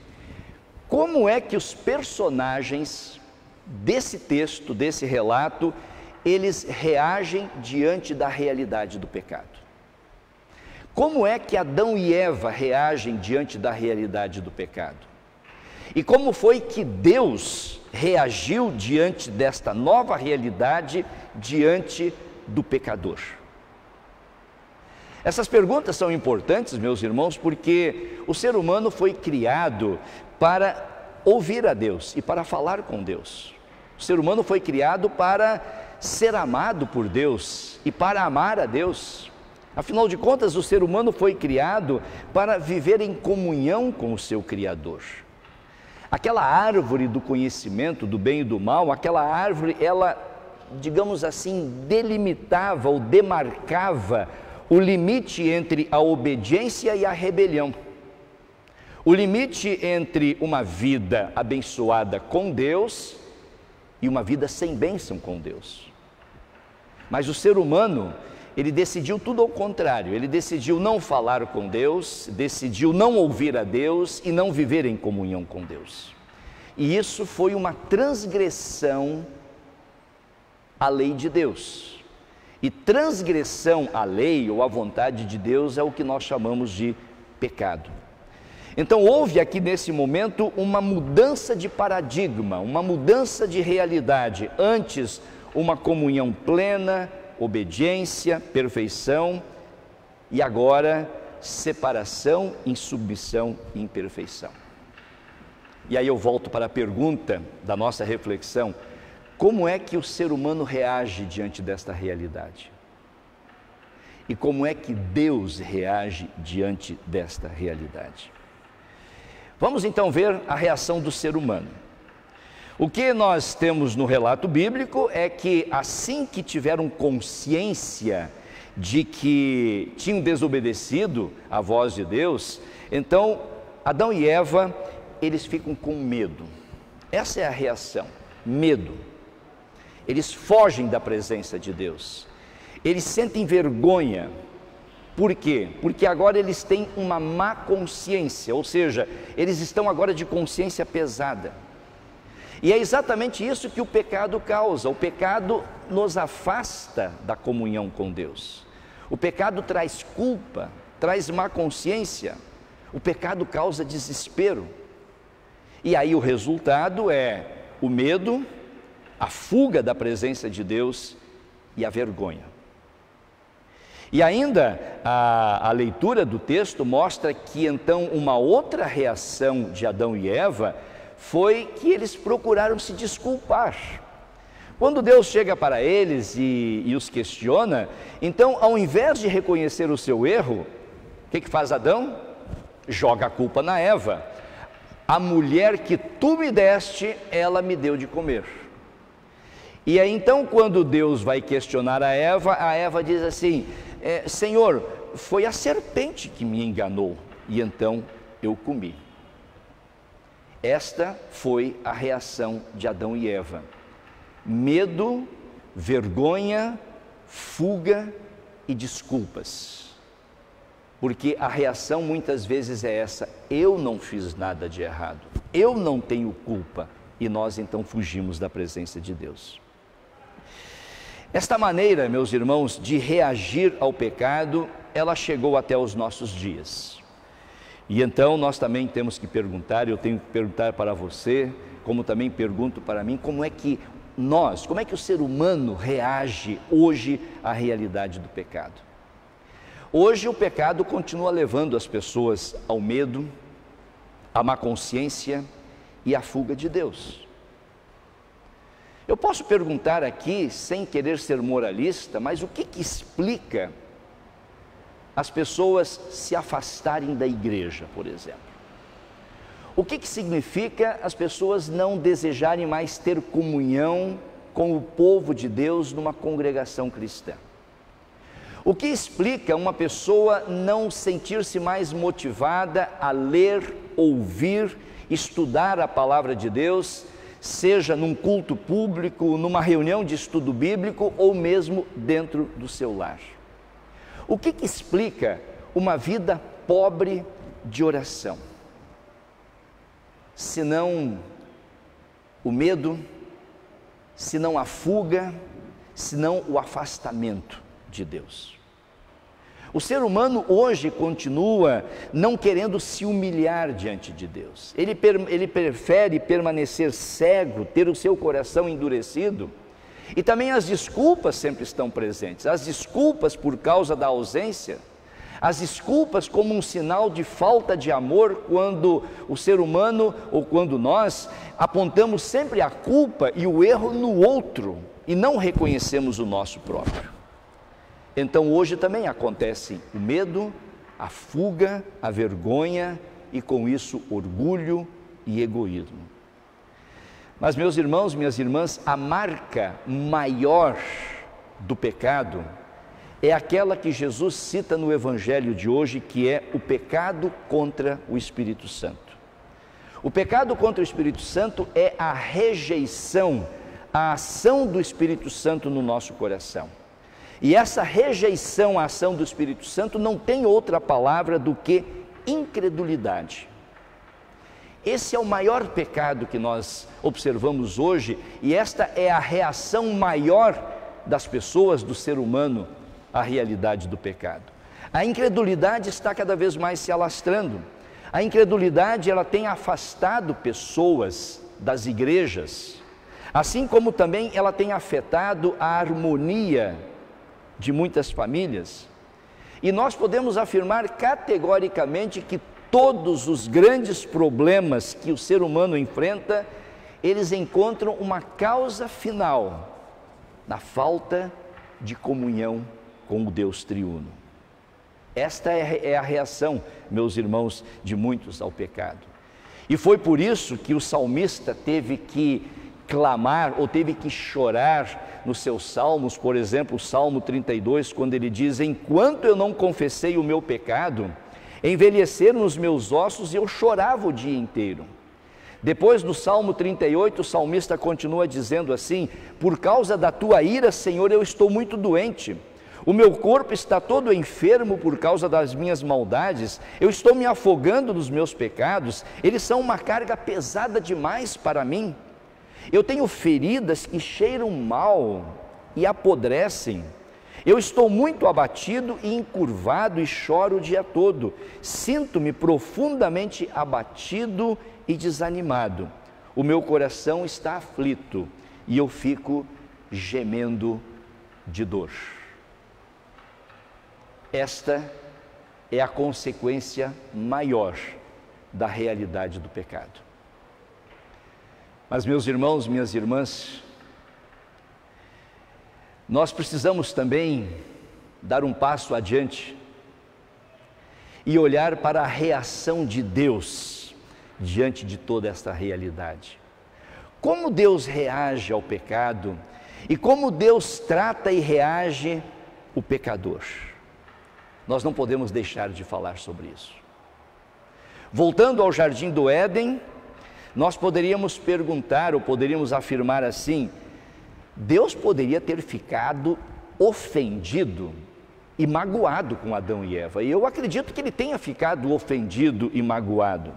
Como é que os personagens desse texto, desse relato, eles reagem diante da realidade do pecado? Como é que Adão e Eva reagem diante da realidade do pecado? E como foi que Deus reagiu diante desta nova realidade, diante do pecador? Essas perguntas são importantes, meus irmãos, porque o ser humano foi criado para ouvir a Deus e para falar com Deus. O ser humano foi criado para ser amado por Deus e para amar a Deus. Afinal de contas, o ser humano foi criado para viver em comunhão com o seu Criador. Aquela árvore do conhecimento do bem e do mal, aquela árvore, ela, digamos assim, delimitava ou demarcava o limite entre a obediência e a rebelião. O limite entre uma vida abençoada com Deus e uma vida sem bênção com Deus. Mas o ser humano, ele decidiu tudo ao contrário. Ele decidiu não falar com Deus, decidiu não ouvir a Deus e não viver em comunhão com Deus. E isso foi uma transgressão à lei de Deus. E transgressão à lei ou à vontade de Deus é o que nós chamamos de pecado. Então houve aqui nesse momento uma mudança de paradigma, uma mudança de realidade. Antes, uma comunhão plena, obediência, perfeição, e agora separação, insubmissão e imperfeição. E aí eu volto para a pergunta da nossa reflexão: como é que o ser humano reage diante desta realidade? E como é que Deus reage diante desta realidade? Vamos então ver a reação do ser humano. O que nós temos no relato bíblico é que assim que tiveram consciência de que tinham desobedecido à voz de Deus, então Adão e Eva, eles ficam com medo. Essa é a reação, medo. Eles fogem da presença de Deus. Eles sentem vergonha. Por quê? Porque agora eles têm uma má consciência, ou seja, eles estão agora de consciência pesada. E é exatamente isso que o pecado causa. O pecado nos afasta da comunhão com Deus. O pecado traz culpa, traz má consciência. O pecado causa desespero. E aí o resultado é o medo, a fuga da presença de Deus e a vergonha. E ainda a leitura do texto mostra que então uma outra reação de Adão e Eva foi que eles procuraram se desculpar. Quando Deus chega para eles e os questiona, então ao invés de reconhecer o seu erro, o que faz Adão? Joga a culpa na Eva. A mulher que tu me deste, ela me deu de comer. E aí então quando Deus vai questionar a Eva diz assim: Senhor, foi a serpente que me enganou e então eu comi. Esta foi a reação de Adão e Eva: medo, vergonha, fuga e desculpas. Porque a reação muitas vezes é essa: eu não fiz nada de errado, eu não tenho culpa, e nós então fugimos da presença de Deus. Esta maneira, meus irmãos, de reagir ao pecado, ela chegou até os nossos dias. E então nós também temos que perguntar, eu tenho que perguntar para você, como também pergunto para mim, como é que o ser humano reage hoje à realidade do pecado? Hoje o pecado continua levando as pessoas ao medo, à má consciência e à fuga de Deus. Eu posso perguntar aqui, sem querer ser moralista, mas o que explica as pessoas se afastarem da igreja, por exemplo? O que significa as pessoas não desejarem mais ter comunhão com o povo de Deus numa congregação cristã? O que explica uma pessoa não sentir-se mais motivada a ler, ouvir, estudar a palavra de Deus, seja num culto público, numa reunião de estudo bíblico ou mesmo dentro do seu lar? O que explica uma vida pobre de oração? Senão o medo, senão a fuga, senão o afastamento de Deus. O ser humano hoje continua não querendo se humilhar diante de Deus. Ele prefere permanecer cego, ter o seu coração endurecido. E também as desculpas sempre estão presentes. As desculpas por causa da ausência. As desculpas como um sinal de falta de amor, quando o ser humano ou quando nós apontamos sempre a culpa e o erro no outro e não reconhecemos o nosso próprio. Então hoje também acontece o medo, a fuga, a vergonha e com isso orgulho e egoísmo. Mas meus irmãos, minhas irmãs, a marca maior do pecado é aquela que Jesus cita no Evangelho de hoje, que é o pecado contra o Espírito Santo. O pecado contra o Espírito Santo é a rejeição, a ação do Espírito Santo no nosso coração. E essa rejeição à ação do Espírito Santo não tem outra palavra do que incredulidade. Esse é o maior pecado que nós observamos hoje, e esta é a reação maior das pessoas, do ser humano, à realidade do pecado. A incredulidade está cada vez mais se alastrando. A incredulidade, ela tem afastado pessoas das igrejas, assim como também ela tem afetado a harmonia de muitas famílias. E nós podemos afirmar categoricamente que todos os grandes problemas que o ser humano enfrenta, eles encontram uma causa final na falta de comunhão com o Deus triuno. Esta é a reação, meus irmãos, de muitos ao pecado. E foi por isso que o salmista teve que clamar, ou teve que chorar nos seus salmos, por exemplo, o Salmo 32, quando ele diz: enquanto eu não confessei o meu pecado, envelheceram os meus ossos e eu chorava o dia inteiro. Depois do Salmo 38, o salmista continua dizendo assim: por causa da tua ira, Senhor, eu estou muito doente. O meu corpo está todo enfermo por causa das minhas maldades. Eu estou me afogando nos meus pecados. Eles são uma carga pesada demais para mim. Eu tenho feridas que cheiram mal e apodrecem. Eu estou muito abatido e encurvado e choro o dia todo. Sinto-me profundamente abatido e desanimado. O meu coração está aflito e eu fico gemendo de dor. Esta é a consequência maior da realidade do pecado. Mas, meus irmãos, minhas irmãs, nós precisamos também dar um passo adiante e olhar para a reação de Deus diante de toda esta realidade. Como Deus reage ao pecado e como Deus trata e reage o pecador. Nós não podemos deixar de falar sobre isso. Voltando ao jardim do Éden, nós poderíamos perguntar, ou poderíamos afirmar assim: Deus poderia ter ficado ofendido e magoado com Adão e Eva, e eu acredito que ele tenha ficado ofendido e magoado,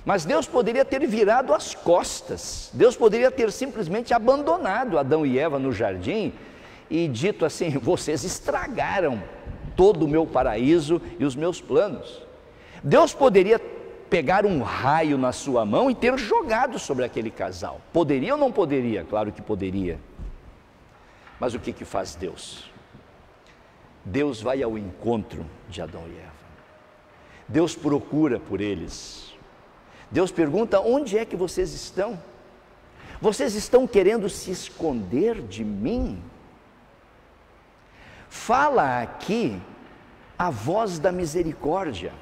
mas Deus poderia ter virado as costas, Deus poderia ter simplesmente abandonado Adão e Eva no jardim e dito assim: vocês estragaram todo o meu paraíso e os meus planos. Deus poderia pegar um raio na sua mão e ter jogado sobre aquele casal. Poderia ou não poderia? Claro que poderia. Mas o que faz Deus? Deus vai ao encontro de Adão e Eva. Deus procura por eles. Deus pergunta: onde é que vocês estão? Vocês estão querendo se esconder de mim? Fala aqui a voz da misericórdia.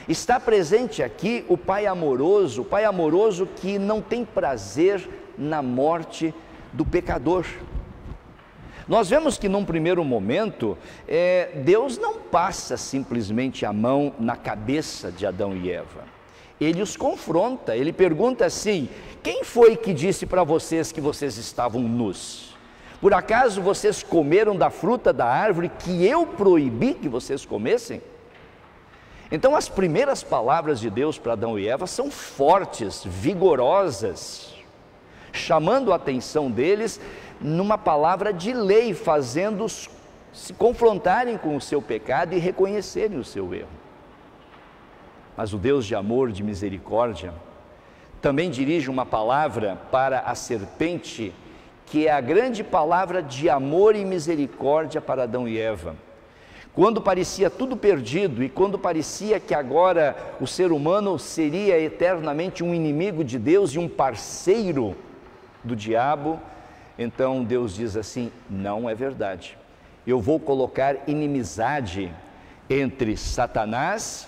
Está presente aqui o Pai amoroso que não tem prazer na morte do pecador. Nós vemos que num primeiro momento, Deus não passa simplesmente a mão na cabeça de Adão e Eva. Ele os confronta, ele pergunta assim: quem foi que disse para vocês que vocês estavam nus? Por acaso vocês comeram da fruta da árvore que eu proibi que vocês comessem? Então as primeiras palavras de Deus para Adão e Eva são fortes, vigorosas, chamando a atenção deles numa palavra de lei, fazendo-os se confrontarem com o seu pecado e reconhecerem o seu erro. Mas o Deus de amor, de misericórdia, também dirige uma palavra para a serpente, que é a grande palavra de amor e misericórdia para Adão e Eva. Quando parecia tudo perdido e quando parecia que agora o ser humano seria eternamente um inimigo de Deus e um parceiro do diabo, então Deus diz assim: não é verdade. Eu vou colocar inimizade entre Satanás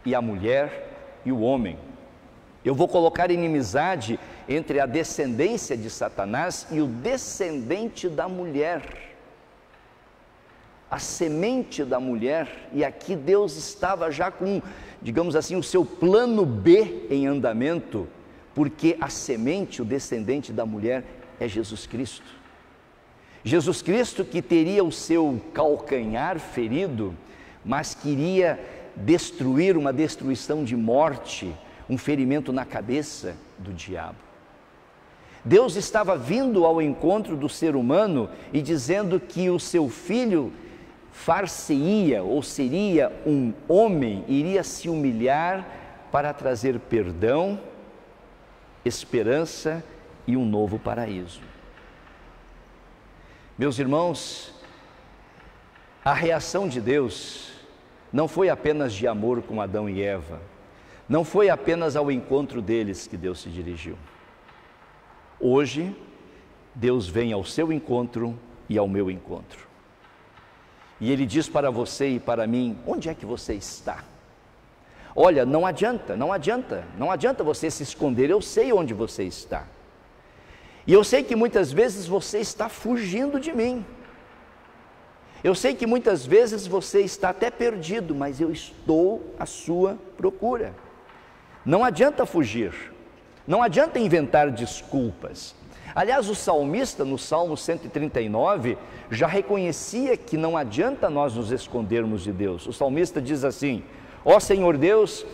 e a mulher e o homem. Eu vou colocar inimizade entre a descendência de Satanás e o descendente da mulher, a semente da mulher. E aqui Deus estava já com, digamos assim, o seu plano B em andamento, porque a semente, o descendente da mulher, é Jesus Cristo. Jesus Cristo que teria o seu calcanhar ferido, mas queria destruir, uma destruição de morte, um ferimento na cabeça do diabo. Deus estava vindo ao encontro do ser humano e dizendo que o seu filho far-se-ia, ou seria um homem, iria se humilhar para trazer perdão, esperança e um novo paraíso. Meus irmãos, a reação de Deus não foi apenas de amor com Adão e Eva, não foi apenas ao encontro deles que Deus se dirigiu. Hoje, Deus vem ao seu encontro e ao meu encontro. E Ele diz para você e para mim: onde é que você está? Olha, não adianta você se esconder, eu sei onde você está. E eu sei que muitas vezes você está fugindo de mim. Eu sei que muitas vezes você está até perdido, mas eu estou à sua procura. Não adianta fugir, não adianta inventar desculpas. Aliás, o salmista, no Salmo 139, já reconhecia que não adianta nós nos escondermos de Deus. O salmista diz assim: ó Senhor Deus,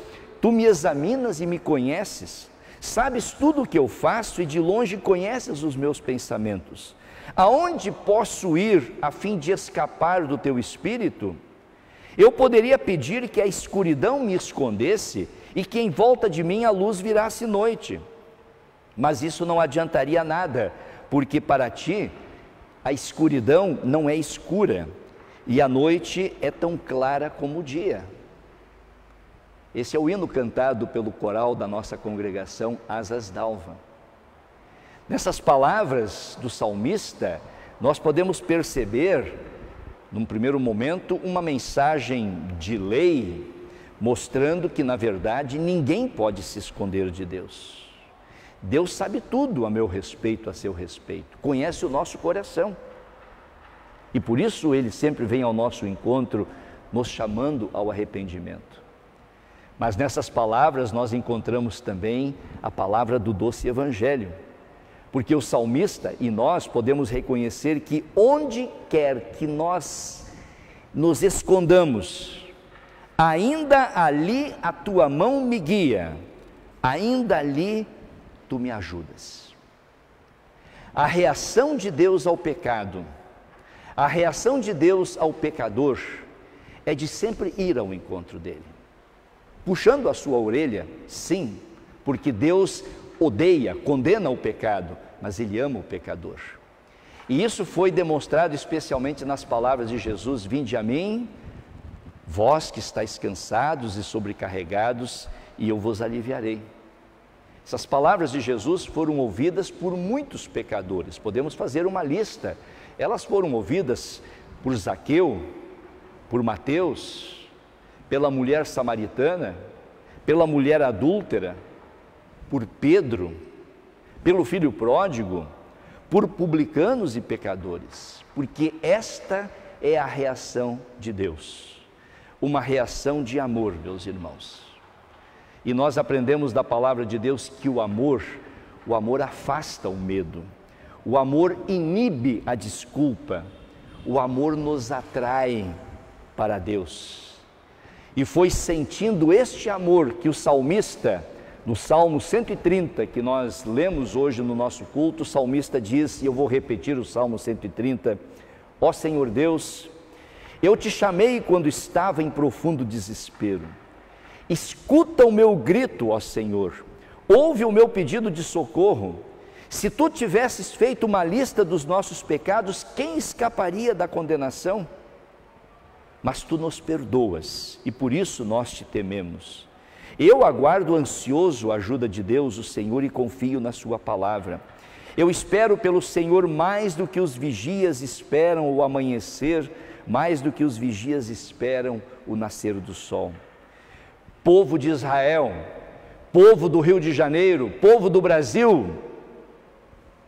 Tu me examinas e me conheces, sabes tudo o que eu faço e de longe conheces os meus pensamentos. Aonde posso ir a fim de escapar do Teu Espírito? Eu poderia pedir que a escuridão me escondesse e que em volta de mim a luz virasse noite. Mas isso não adiantaria nada, porque para Ti a escuridão não é escura e a noite é tão clara como o dia. Esse é o hino cantado pelo coral da nossa congregação Asas d'Alva. Nessas palavras do salmista, nós podemos perceber, num primeiro momento, uma mensagem de lei, mostrando que, na verdade, ninguém pode se esconder de Deus. Deus sabe tudo a meu respeito, a seu respeito, conhece o nosso coração. E por isso Ele sempre vem ao nosso encontro, nos chamando ao arrependimento. Mas nessas palavras nós encontramos também a palavra do doce evangelho. Porque o salmista e nós podemos reconhecer que onde quer que nós nos escondamos, ainda ali a Tua mão me guia, ainda ali Tu me ajudas. A reação de Deus ao pecado, a reação de Deus ao pecador, é de sempre ir ao encontro dele. Puxando a sua orelha, sim, porque Deus odeia, condena o pecado, mas Ele ama o pecador. E isso foi demonstrado especialmente nas palavras de Jesus: vinde a mim, vós que estáis cansados e sobrecarregados, e eu vos aliviarei. Essas palavras de Jesus foram ouvidas por muitos pecadores, podemos fazer uma lista. Elas foram ouvidas por Zaqueu, por Mateus, pela mulher samaritana, pela mulher adúltera, por Pedro, pelo filho pródigo, por publicanos e pecadores, porque esta é a reação de Deus, uma reação de amor, meus irmãos. E nós aprendemos da palavra de Deus que o amor afasta o medo, o amor inibe a desculpa, o amor nos atrai para Deus. E foi sentindo este amor que o salmista, no Salmo 130, que nós lemos hoje no nosso culto, o salmista diz, e eu vou repetir o Salmo 130, ó Senhor Deus, eu te chamei quando estava em profundo desespero. Escuta o meu grito, ó Senhor, ouve o meu pedido de socorro. Se tu tivesses feito uma lista dos nossos pecados, quem escaparia da condenação? Mas tu nos perdoas e por isso nós te tememos. Eu aguardo ansioso a ajuda de Deus, o Senhor, e confio na sua palavra. Eu espero pelo Senhor mais do que os vigias esperam o amanhecer, mais do que os vigias esperam o nascer do sol. Povo de Israel, povo do Rio de Janeiro, povo do Brasil,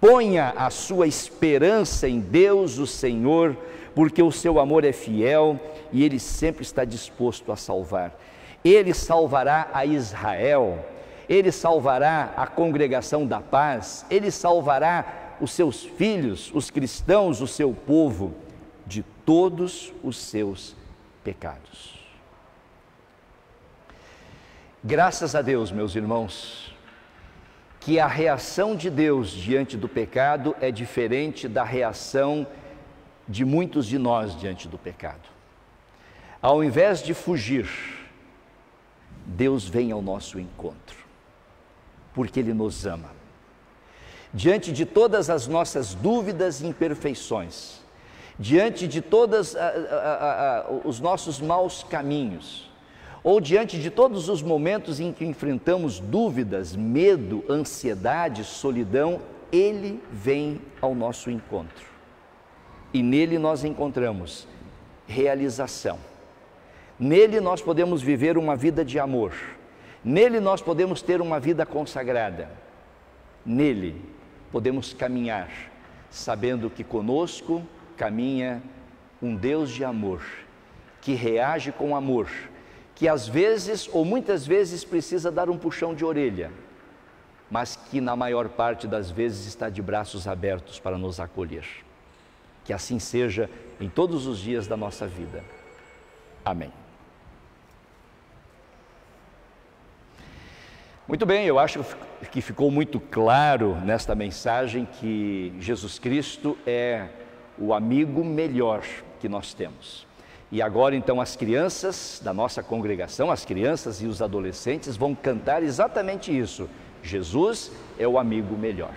ponha a sua esperança em Deus, o Senhor, porque o seu amor é fiel e Ele sempre está disposto a salvar. Ele salvará a Israel, Ele salvará a congregação da paz, Ele salvará os seus filhos, os cristãos, o seu povo, de todos os seus pecados. Graças a Deus, meus irmãos, que a reação de Deus diante do pecado é diferente da reação de muitos de nós diante do pecado. Ao invés de fugir, Deus vem ao nosso encontro, porque Ele nos ama. Diante de todas as nossas dúvidas e imperfeições, diante de todos os nossos maus caminhos, ou diante de todos os momentos em que enfrentamos dúvidas, medo, ansiedade, solidão, Ele vem ao nosso encontro. E nele nós encontramos realização. Nele nós podemos viver uma vida de amor. Nele nós podemos ter uma vida consagrada. Nele podemos caminhar, sabendo que conosco caminha um Deus de amor, que reage com amor, que às vezes ou muitas vezes precisa dar um puxão de orelha, mas que na maior parte das vezes está de braços abertos para nos acolher. Que assim seja em todos os dias da nossa vida. Amém. Muito bem, eu acho que ficou muito claro nesta mensagem que Jesus Cristo é o amigo melhor que nós temos. E agora então as crianças da nossa congregação, as crianças e os adolescentes vão cantar exatamente isso. Jesus é o amigo melhor.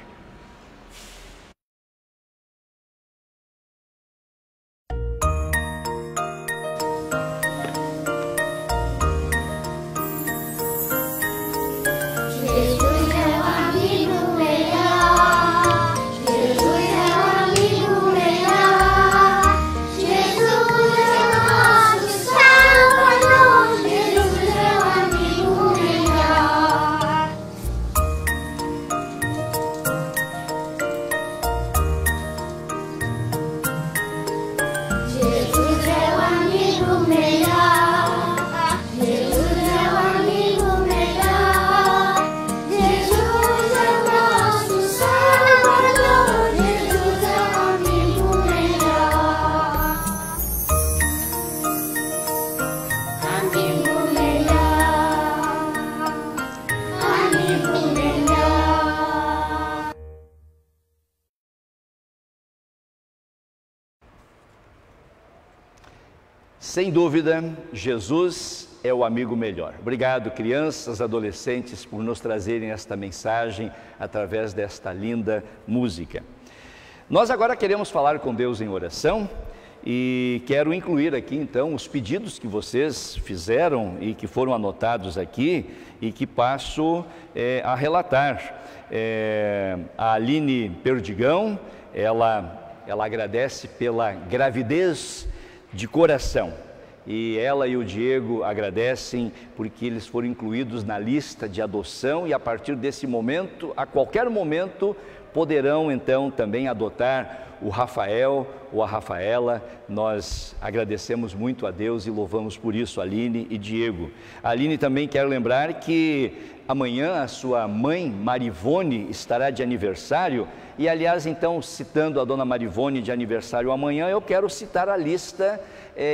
Sem dúvida, Jesus é o amigo melhor. Obrigado, crianças, adolescentes, por nos trazerem esta mensagem através desta linda música. Nós agora queremos falar com Deus em oração e quero incluir aqui então os pedidos que vocês fizeram e que foram anotados aqui e que passo a relatar. A Aline Perdigão, ela agradece pela gravidez de coração. E ela e o Diego agradecem porque eles foram incluídos na lista de adoção e a partir desse momento, a qualquer momento, poderão então também adotar o Rafael ou a Rafaela. Nós agradecemos muito a Deus e louvamos por isso, Aline e Diego. A Aline também quer lembrar que amanhã a sua mãe Marivone estará de aniversário e aliás então citando a dona Marivone de aniversário amanhã, eu quero citar a lista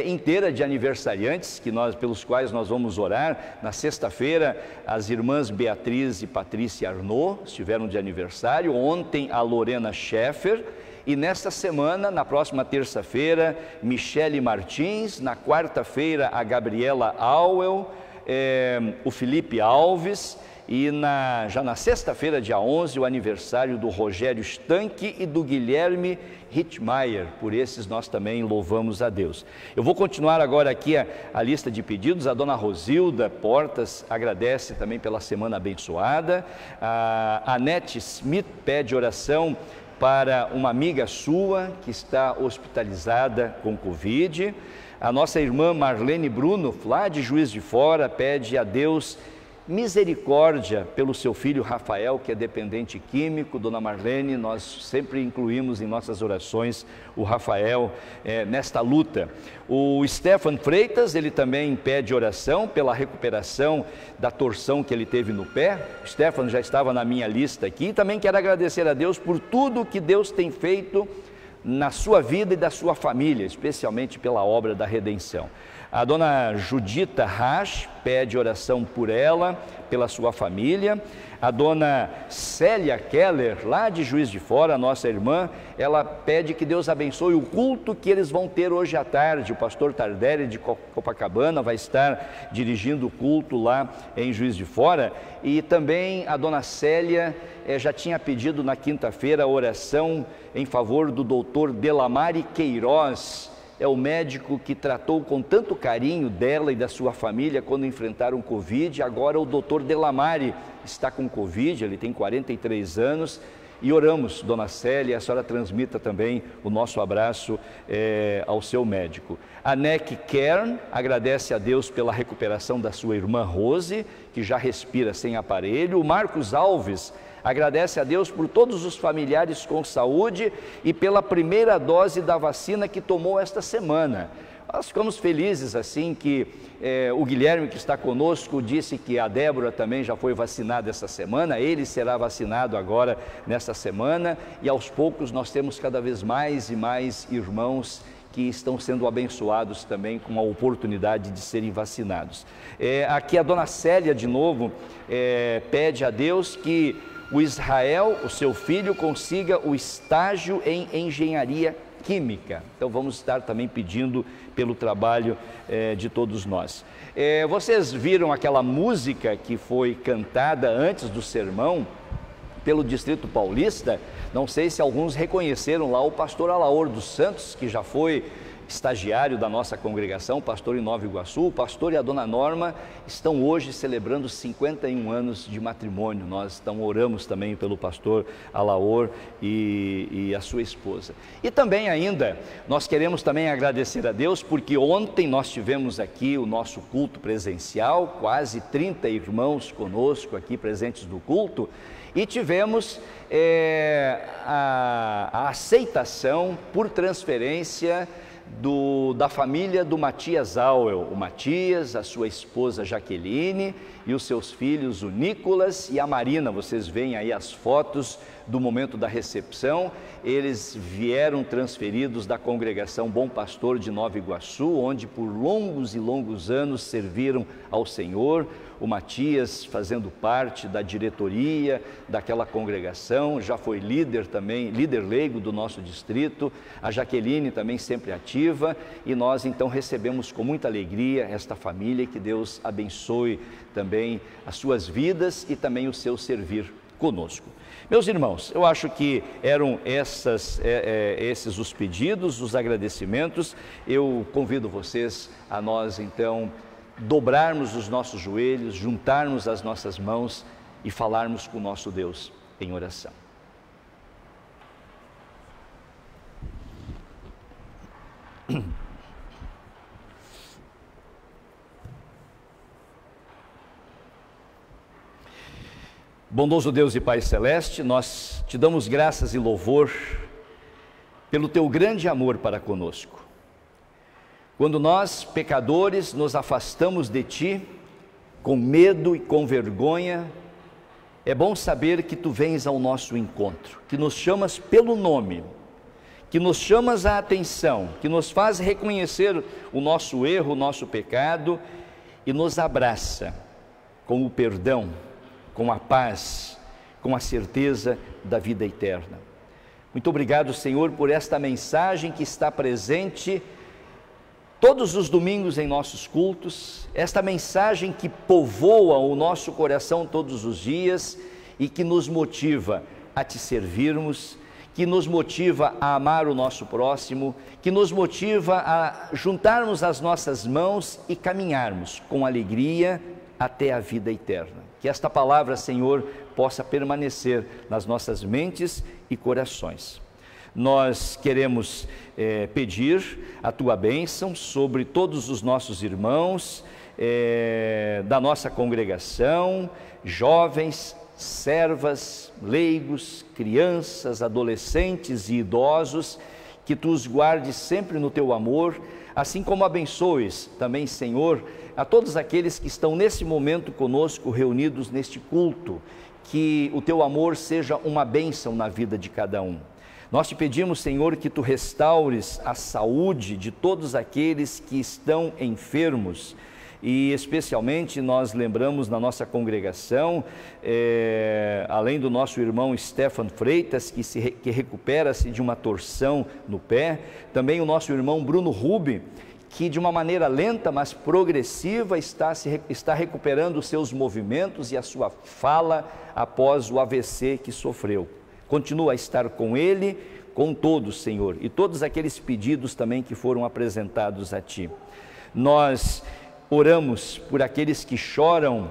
inteira de aniversariantes pelos quais nós vamos orar. Na sexta-feira, as irmãs Beatriz e Patrícia Arnaud estiveram de aniversário, ontem a Lorena Scheffer, e nesta semana, na próxima terça-feira, Michele Martins, na quarta-feira a Gabriela Auel, o Felipe Alves, e já na sexta-feira, dia 11, o aniversário do Rogério Stanque e do Guilherme Hittmeier. Por esses nós também louvamos a Deus. Eu vou continuar agora aqui a lista de pedidos. A dona Rosilda Portas agradece também pela semana abençoada. A Anete Smith pede oração para uma amiga sua que está hospitalizada com Covid. A nossa irmã Marlene Bruno, lá de Juiz de Fora, pede a Deus misericórdia pelo seu filho Rafael, que é dependente químico. Dona Marlene, nós sempre incluímos em nossas orações o Rafael nesta luta. O Stefan Freitas, ele também pede oração pela recuperação da torção que ele teve no pé. O Stefan já estava na minha lista aqui. Também quero agradecer a Deus por tudo que Deus tem feito na sua vida e da sua família, especialmente pela obra da redenção. A dona Judita Rasch pede oração por ela, pela sua família. A dona Célia Keller, lá de Juiz de Fora, nossa irmã, ela pede que Deus abençoe o culto que eles vão ter hoje à tarde. O pastor Tardelli de Copacabana vai estar dirigindo o culto lá em Juiz de Fora. E também a dona Célia já tinha pedido na quinta-feira a oração em favor do doutor Delamare Queiroz. É o médico que tratou com tanto carinho dela e da sua família quando enfrentaram Covid. Agora o doutor Delamare está com Covid, ele tem 43 anos. E oramos, dona Célia, a senhora transmita também o nosso abraço ao seu médico. A Neck Kern agradece a Deus pela recuperação da sua irmã Rose, que já respira sem aparelho. O Marcos Alves agradece a Deus por todos os familiares com saúde e pela primeira dose da vacina que tomou esta semana. Nós ficamos felizes assim que o Guilherme, que está conosco, disse que a Débora também já foi vacinada essa semana. Ele será vacinado agora nesta semana, e aos poucos nós temos cada vez mais e mais irmãos que estão sendo abençoados também com a oportunidade de serem vacinados. Aqui a dona Célia de novo pede a Deus que o Israel, o seu filho, consiga o estágio em engenharia química. Então vamos estar também pedindo pelo trabalho de todos nós. Vocês viram aquela música que foi cantada antes do sermão pelo Distrito Paulista? Não sei se alguns reconheceram lá o pastor Alaor dos Santos, que já foi estagiário da nossa congregação, pastor em Nova Iguaçu. O pastor e a dona Norma estão hoje celebrando 51 anos de matrimônio. Nós oramos também pelo pastor Alaor e a sua esposa. E também ainda, nós queremos também agradecer a Deus, porque ontem nós tivemos aqui o nosso culto presencial, quase 30 irmãos conosco aqui presentes no culto, e tivemos a aceitação por transferência da família do Matias Auel, o Matias, a sua esposa Jaqueline e os seus filhos, o Nicolas e a Marina. Vocês veem aí as fotos do momento da recepção. Eles vieram transferidos da congregação Bom Pastor de Nova Iguaçu, onde por longos e longos anos serviram ao Senhor. O Matias fazendo parte da diretoria daquela congregação, já foi líder também, líder leigo do nosso distrito. A Jaqueline também sempre ativa, e nós então recebemos com muita alegria esta família. Que Deus abençoe também as suas vidas e também o seu servir conosco. Meus irmãos, eu acho que eram esses os pedidos, os agradecimentos. Eu convido vocês a nós então dobrarmos os nossos joelhos, juntarmos as nossas mãos e falarmos com o nosso Deus em oração. Bondoso Deus e Pai Celeste, nós te damos graças e louvor pelo teu grande amor para conosco. Quando nós, pecadores, nos afastamos de ti, com medo e com vergonha, é bom saber que tu vens ao nosso encontro, que nos chamas pelo nome, que nos chamas a atenção, que nos faz reconhecer o nosso erro, o nosso pecado, e nos abraça com o perdão, com a paz, com a certeza da vida eterna. Muito obrigado, Senhor, por esta mensagem que está presente todos os domingos em nossos cultos, esta mensagem que povoa o nosso coração todos os dias e que nos motiva a te servirmos, que nos motiva a amar o nosso próximo, que nos motiva a juntarmos as nossas mãos e caminharmos com alegria até a vida eterna. Que esta palavra, Senhor, possa permanecer nas nossas mentes e corações. Nós queremos pedir a tua bênção sobre todos os nossos irmãos da nossa congregação, jovens, servas, leigos, crianças, adolescentes e idosos, que tu os guardes sempre no teu amor, assim como abençoes também, Senhor, a todos aqueles que estão nesse momento conosco reunidos neste culto, que o teu amor seja uma bênção na vida de cada um. Nós te pedimos, Senhor, que tu restaures a saúde de todos aqueles que estão enfermos, e especialmente nós lembramos na nossa congregação, além do nosso irmão Stefan Freitas, que recupera-se de uma torção no pé, também o nosso irmão Bruno Rubi, que de uma maneira lenta, mas progressiva, está recuperando os seus movimentos e a sua fala após o AVC que sofreu. Continua a estar com ele, com todos, Senhor, e todos aqueles pedidos também que foram apresentados a Ti. Nós oramos por aqueles que choram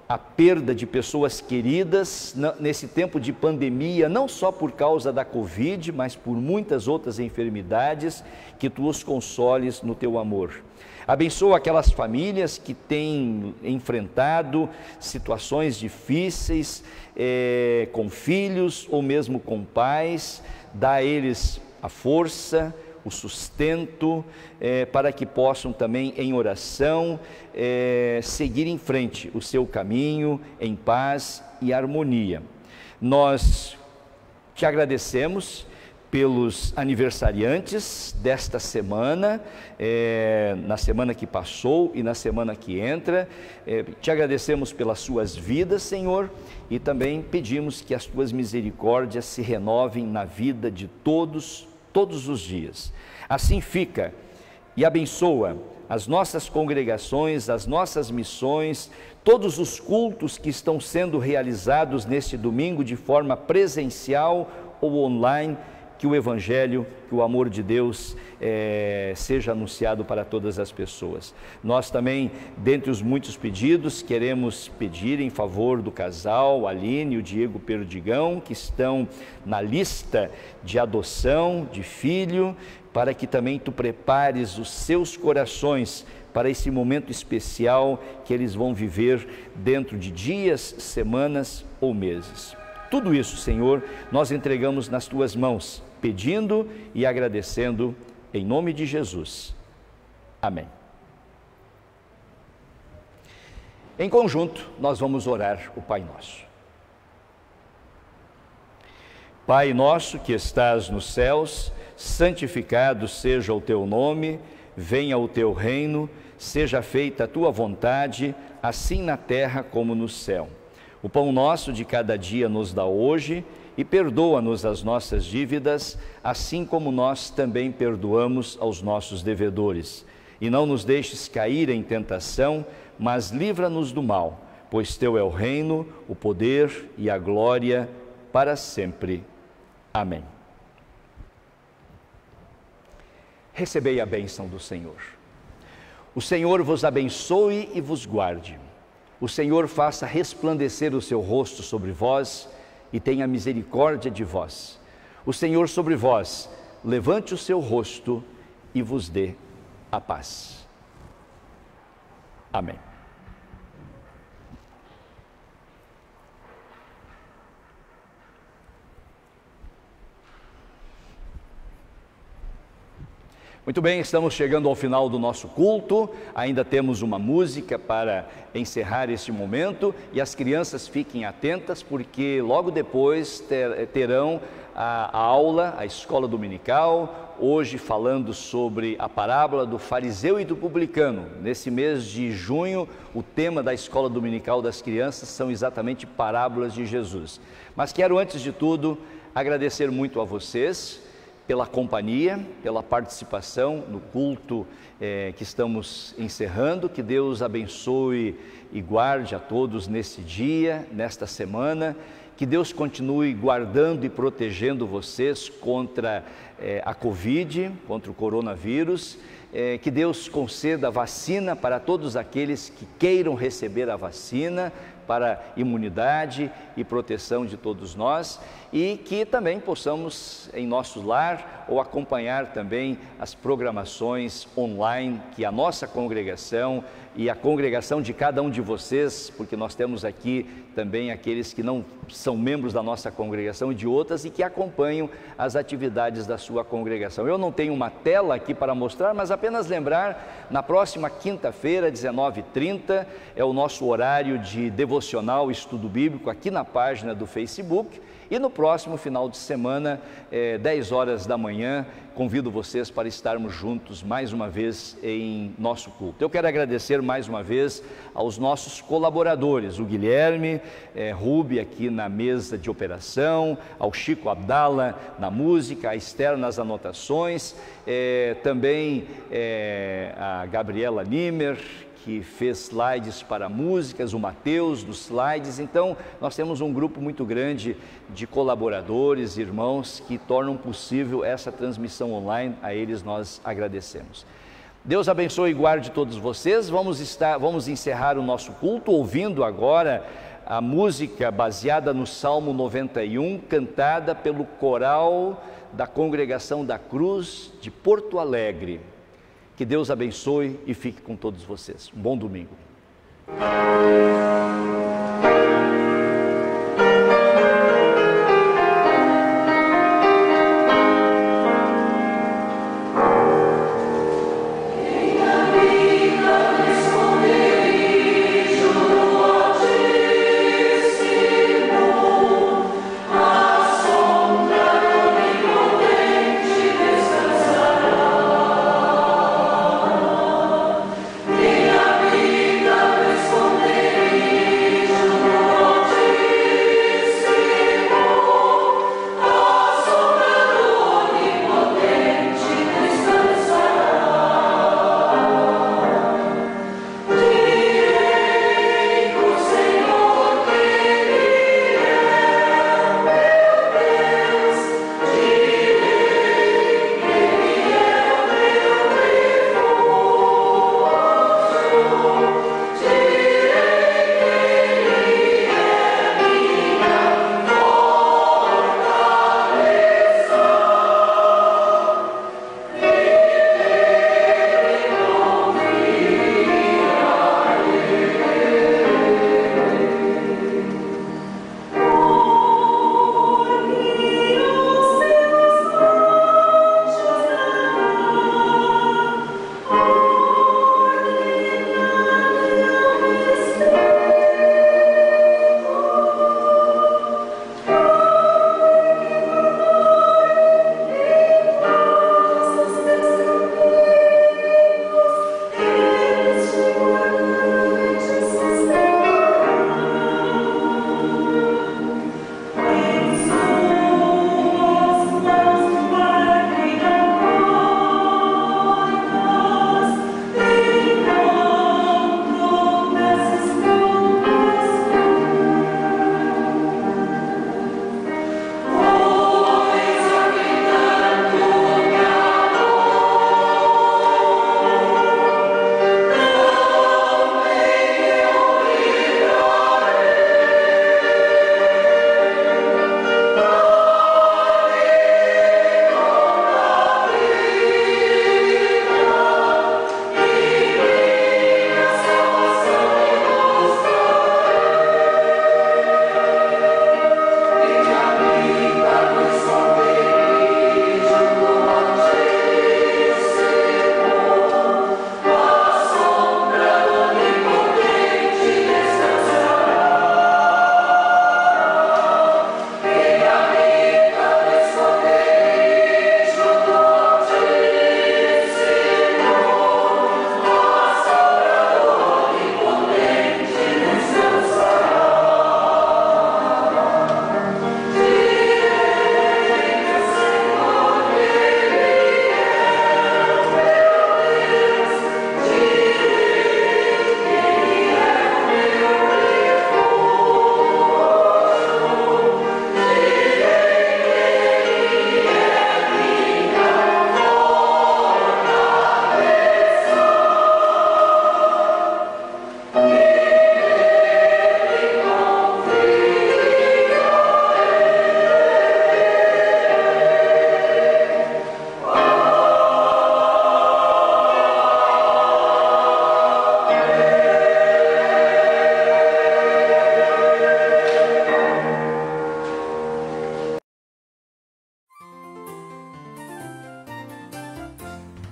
a perda de pessoas queridas nesse tempo de pandemia, não só por causa da Covid, mas por muitas outras enfermidades, que Tu os consoles no Teu amor. Abençoa aquelas famílias que têm enfrentado situações difíceis com filhos ou mesmo com pais, dá a eles a força, o sustento, para que possam também em oração seguir em frente o seu caminho em paz e harmonia. Nós te agradecemos pelos aniversariantes desta semana, na semana que passou e na semana que entra. Te agradecemos pelas suas vidas, Senhor, e também pedimos que as tuas misericórdias se renovem na vida de todos os dias. Assim fica e abençoa as nossas congregações, as nossas missões, todos os cultos que estão sendo realizados neste domingo de forma presencial ou online, que o Evangelho, que o amor de Deus seja anunciado para todas as pessoas. Nós também, dentre os muitos pedidos, queremos pedir em favor do casal Aline e o Diego Perdigão, que estão na lista de adoção de filho, para que também Tu prepares os seus corações para esse momento especial que eles vão viver dentro de dias, semanas ou meses. Tudo isso, Senhor, nós entregamos nas Tuas mãos, pedindo e agradecendo em nome de Jesus. Amém. Em conjunto, nós vamos orar o Pai Nosso. Pai nosso que estás nos céus, santificado seja o Teu nome, venha o Teu reino, seja feita a Tua vontade, assim na terra como no céu. O pão nosso de cada dia nos dá hoje, e perdoa-nos as nossas dívidas, assim como nós também perdoamos aos nossos devedores. E não nos deixes cair em tentação, mas livra-nos do mal, pois Teu é o reino, o poder e a glória para sempre. Amém. Recebei a bênção do Senhor. O Senhor vos abençoe e vos guarde. O Senhor faça resplandecer o seu rosto sobre vós e tenha misericórdia de vós. O Senhor sobre vós levante o seu rosto e vos dê a paz. Amém. Muito bem, estamos chegando ao final do nosso culto, ainda temos uma música para encerrar este momento e as crianças fiquem atentas porque logo depois terão a aula, a escola dominical, hoje falando sobre a parábola do fariseu e do publicano. Nesse mês de junho, o tema da escola dominical das crianças são exatamente parábolas de Jesus. Mas quero antes de tudo agradecer muito a vocês pela companhia, pela participação no culto que estamos encerrando. Que Deus abençoe e guarde a todos nesse dia, nesta semana. Que Deus continue guardando e protegendo vocês contra a Covid, contra o coronavírus. Que Deus conceda vacina para todos aqueles que queiram receber a vacina, para imunidade e proteção de todos nós, e que também possamos em nosso lar ou acompanhar também as programações online que a nossa congregação e a congregação de cada um de vocês, porque nós temos aqui também aqueles que não são membros da nossa congregação e de outras e que acompanham as atividades da sua congregação. Eu não tenho uma tela aqui para mostrar, mas apenas lembrar, na próxima quinta-feira, 19h30, é o nosso horário de devocional, estudo bíblico, aqui na página do Facebook. E no próximo final de semana, 10 horas da manhã, convido vocês para estarmos juntos mais uma vez em nosso culto. Eu quero agradecer mais uma vez aos nossos colaboradores, o Guilherme, Rubi aqui na mesa de operação, ao Chico Abdala na música, a Esther nas anotações, também a Gabriela Nimer, que fez slides para músicas, o Mateus dos slides. Então, nós temos um grupo muito grande de colaboradores, irmãos, que tornam possível essa transmissão online. A eles nós agradecemos. Deus abençoe e guarde todos vocês. Vamos encerrar o nosso culto ouvindo agora a música baseada no Salmo 91, cantada pelo coral da Congregação da Cruz de Porto Alegre. Que Deus abençoe e fique com todos vocês. Um bom domingo. Minha vida me esconderei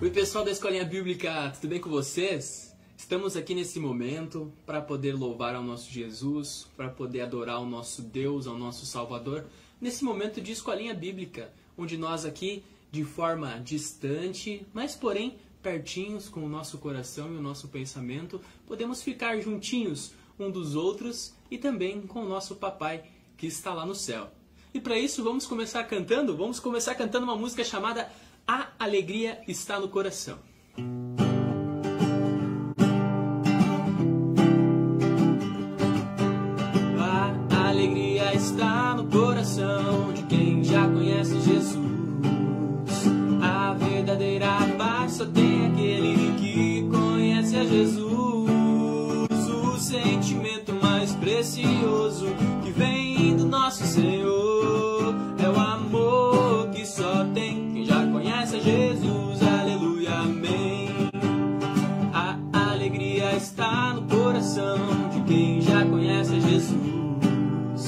Oi, pessoal da Escolinha Bíblica, tudo bem com vocês? Estamos aqui nesse momento para poder louvar ao nosso Jesus, para poder adorar ao nosso Deus, ao nosso Salvador, nesse momento de Escolinha Bíblica, onde nós aqui, de forma distante, mas porém pertinhos com o nosso coração e o nosso pensamento, podemos ficar juntinhos um dos outros e também com o nosso papai que está lá no céu. E para isso vamos começar cantando uma música chamada A Alegria Está no Coração. A alegria está no coração de quem já conhece Jesus. A verdadeira paz só tem aquele que conhece a Jesus. O sentimento mais precioso que vem do nosso Senhor é o amor que só tem quem já conhece a Jesus. Aleluia, amém. A alegria está no coração de quem já conhece a Jesus.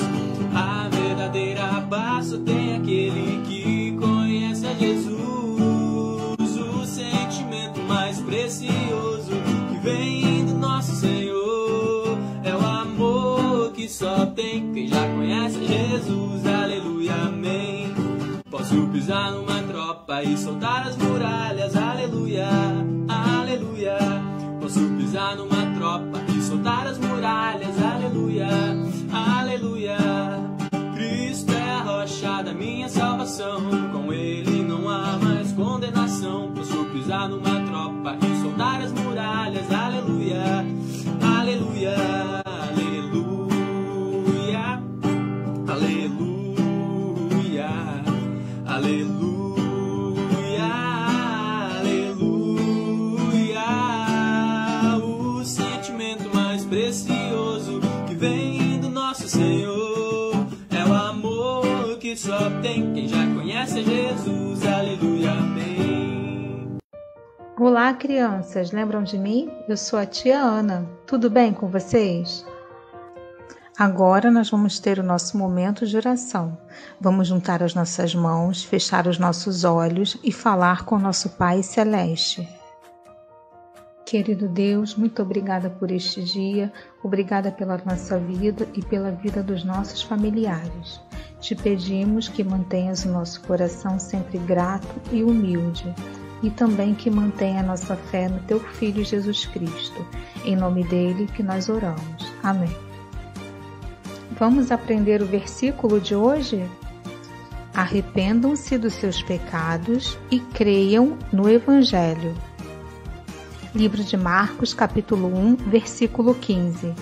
A verdadeira paz só tem aquele que conhece a Jesus. O sentimento mais precioso que vem do nosso Senhor é o amor que só tem quem já conhece a Jesus. Aleluia, amém. Posso pisar numa tropa e soltar as muralhas. Aleluia, aleluia. Posso pisar numa tropa e soltar as muralhas. Aleluia, aleluia. Cristo é a rocha da minha salvação, com Ele não há mais condenação. Posso pisar numa tropa e soltar as muralhas. Aleluia, aleluia, aleluia, aleluia, aleluia, aleluia. O sentimento mais precioso que vem do nosso Senhor é o amor que só tem quem já conhece a Jesus. Aleluia, amém. Olá, crianças, lembram de mim? Eu sou a tia Ana. Tudo bem com vocês? Agora nós vamos ter o nosso momento de oração. Vamos juntar as nossas mãos, fechar os nossos olhos e falar com o nosso Pai Celeste. Querido Deus, muito obrigada por este dia, obrigada pela nossa vida e pela vida dos nossos familiares. Te pedimos que mantenhas o nosso coração sempre grato e humilde, e também que mantenha a nossa fé no Teu Filho Jesus Cristo. Em nome dele que nós oramos. Amém. Vamos aprender o versículo de hoje? Arrependam-se dos seus pecados e creiam no Evangelho. Livro de Marcos, capítulo 1, versículo 15.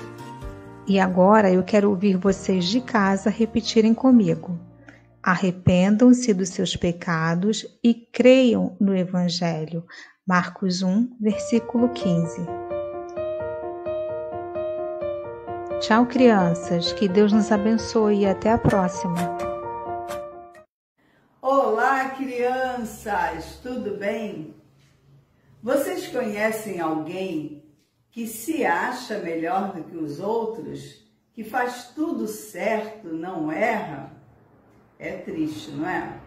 E agora eu quero ouvir vocês de casa repetirem comigo. Arrependam-se dos seus pecados e creiam no Evangelho. Marcos 1, versículo 15. Tchau, crianças. Que Deus nos abençoe e até a próxima. Olá, crianças. Tudo bem? Vocês conhecem alguém que se acha melhor do que os outros, que faz tudo certo, não erra? É triste, não é?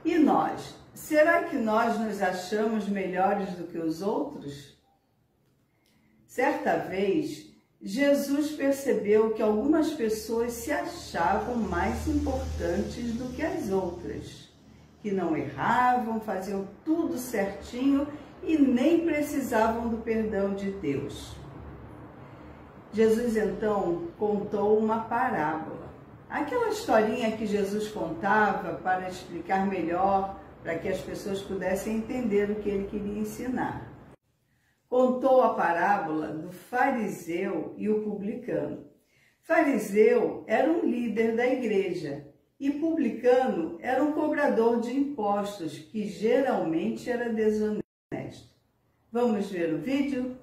E nós? Será que nós nos achamos melhores do que os outros? Certa vez, Jesus percebeu que algumas pessoas se achavam mais importantes do que as outras, que não erravam, faziam tudo certinho e nem precisavam do perdão de Deus. Jesus então contou uma parábola. Aquela historinha que Jesus contava para explicar melhor, para que as pessoas pudessem entender o que ele queria ensinar. Contou a parábola do fariseu e o publicano. Fariseu era um líder da igreja e publicano era um cobrador de impostos, que geralmente era desonesto. Vamos ver o vídeo?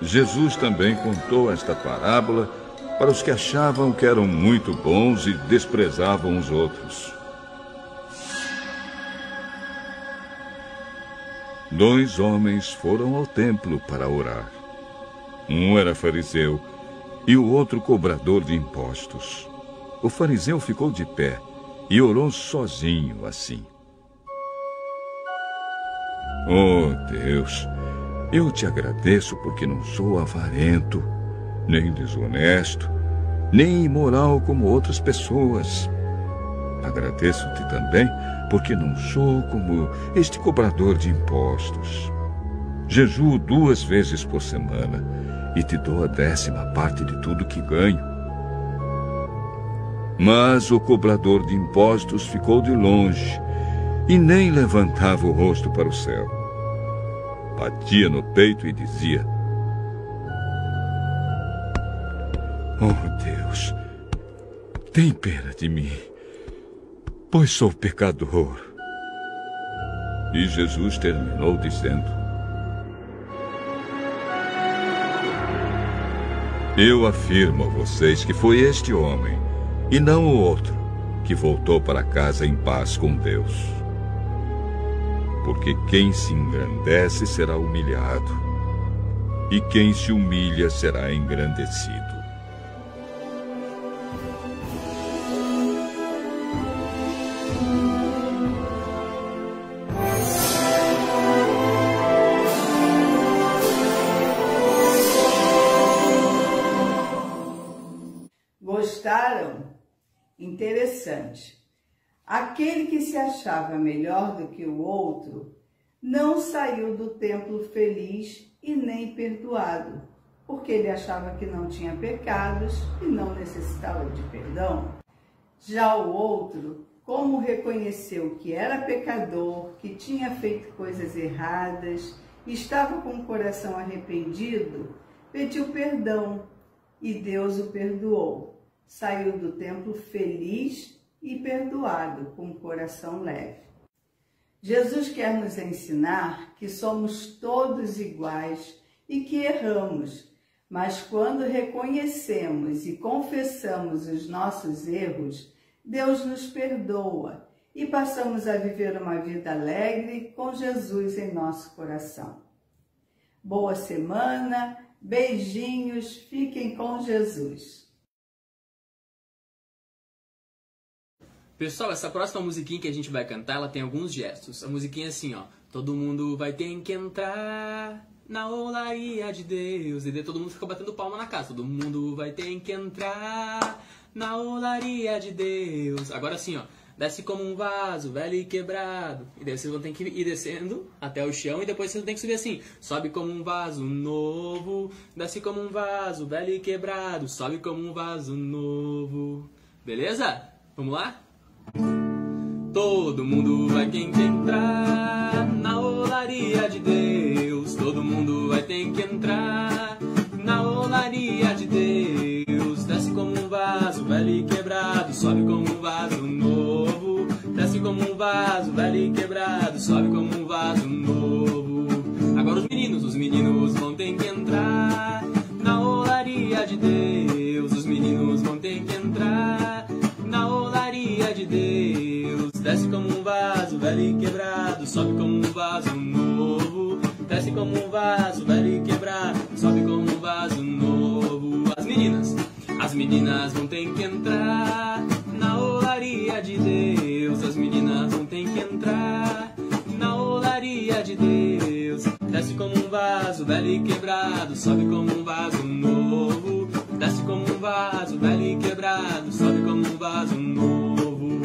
Jesus também contou esta parábola para os que achavam que eram muito bons e desprezavam os outros. 2 homens foram ao templo para orar. Um era fariseu e o outro cobrador de impostos. O fariseu ficou de pé e orou sozinho assim: Oh Deus, eu te agradeço porque não sou avarento, nem desonesto, nem imoral como outras pessoas. Agradeço-te também porque não sou como este cobrador de impostos. Jejuo 2 vezes por semana e te dou a 10ª parte de tudo que ganho. Mas o cobrador de impostos ficou de longe e nem levantava o rosto para o céu. Batia no peito e dizia: Oh Deus, tem pena de mim, pois sou pecador. E Jesus terminou dizendo: Eu afirmo a vocês que foi este homem, e não o outro, que voltou para casa em paz com Deus. Porque quem se engrandece será humilhado, e quem se humilha será engrandecido. Gostaram? Interessante. Aquele que se achava melhor do que o outro não saiu do templo feliz e nem perdoado, porque ele achava que não tinha pecados e não necessitava de perdão. Já o outro, como reconheceu que era pecador, que tinha feito coisas erradas, estava com o coração arrependido, pediu perdão e Deus o perdoou. Saiu do templo feliz e perdoado, com o coração leve. Jesus quer nos ensinar que somos todos iguais e que erramos, mas quando reconhecemos e confessamos os nossos erros, Deus nos perdoa e passamos a viver uma vida alegre com Jesus em nosso coração. Boa semana, beijinhos, fiquem com Jesus. Pessoal, essa próxima musiquinha que a gente vai cantar, ela tem alguns gestos. A musiquinha é assim, ó. Todo mundo vai ter que entrar na olaria de Deus. E daí todo mundo fica batendo palma na casa. Todo mundo vai ter que entrar na olaria de Deus. Agora assim, ó. Desce como um vaso, velho e quebrado. E daí vocês vão ter que ir descendo até o chão. E depois vocês vão ter que subir assim. Sobe como um vaso novo. Desce como um vaso, velho e quebrado. Sobe como um vaso novo. Beleza? Vamos lá? Todo mundo vai ter que entrar na olaria de Deus. Todo mundo vai ter que entrar na olaria de Deus. Desce como um vaso, velho e quebrado. Sobe como um vaso novo. Desce como um vaso, velho e quebrado. Sobe como um vaso novo. Agora os meninos vão ter que entrar na olaria de Deus. Os meninos vão ter que entrar na olaria de Deus. Desce como um vaso, velho e quebrado. Sobe como um vaso novo. Desce como um vaso, velho e quebrado. Sobe como um vaso novo. As meninas vão ter que entrar na olaria de Deus. As meninas vão ter que entrar na olaria de Deus. Desce como um vaso, velho e quebrado. Sobe como um vaso novo. Desce como um vaso, velho e quebrado. Sobe como um vaso novo.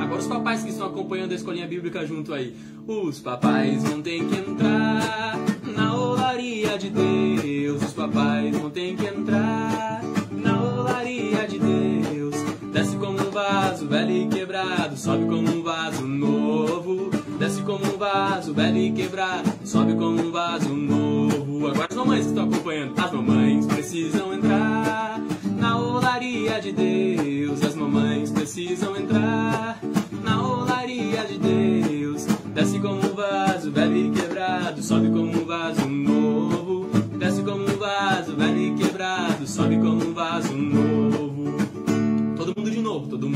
Agora os papais que estão acompanhando a escolinha bíblica junto aí. Os papais vão ter que entrar na olaria de Deus. Os papais vão ter que entrar na olaria de Deus. Desce como um vaso, velho e quebrado. Sobe como um vaso novo. Desce como um vaso, velho e quebrado. Sobe como um vaso novo. Agora as mamães que estão acompanhando. As mamães precisam entrar na olaria de Deus. As mamães precisam entrar na olaria de Deus. Desce como um vaso, velho e quebrado. Sobe como um vaso novo. Desce como um vaso, velho e quebrado. Sobe como um vaso novo.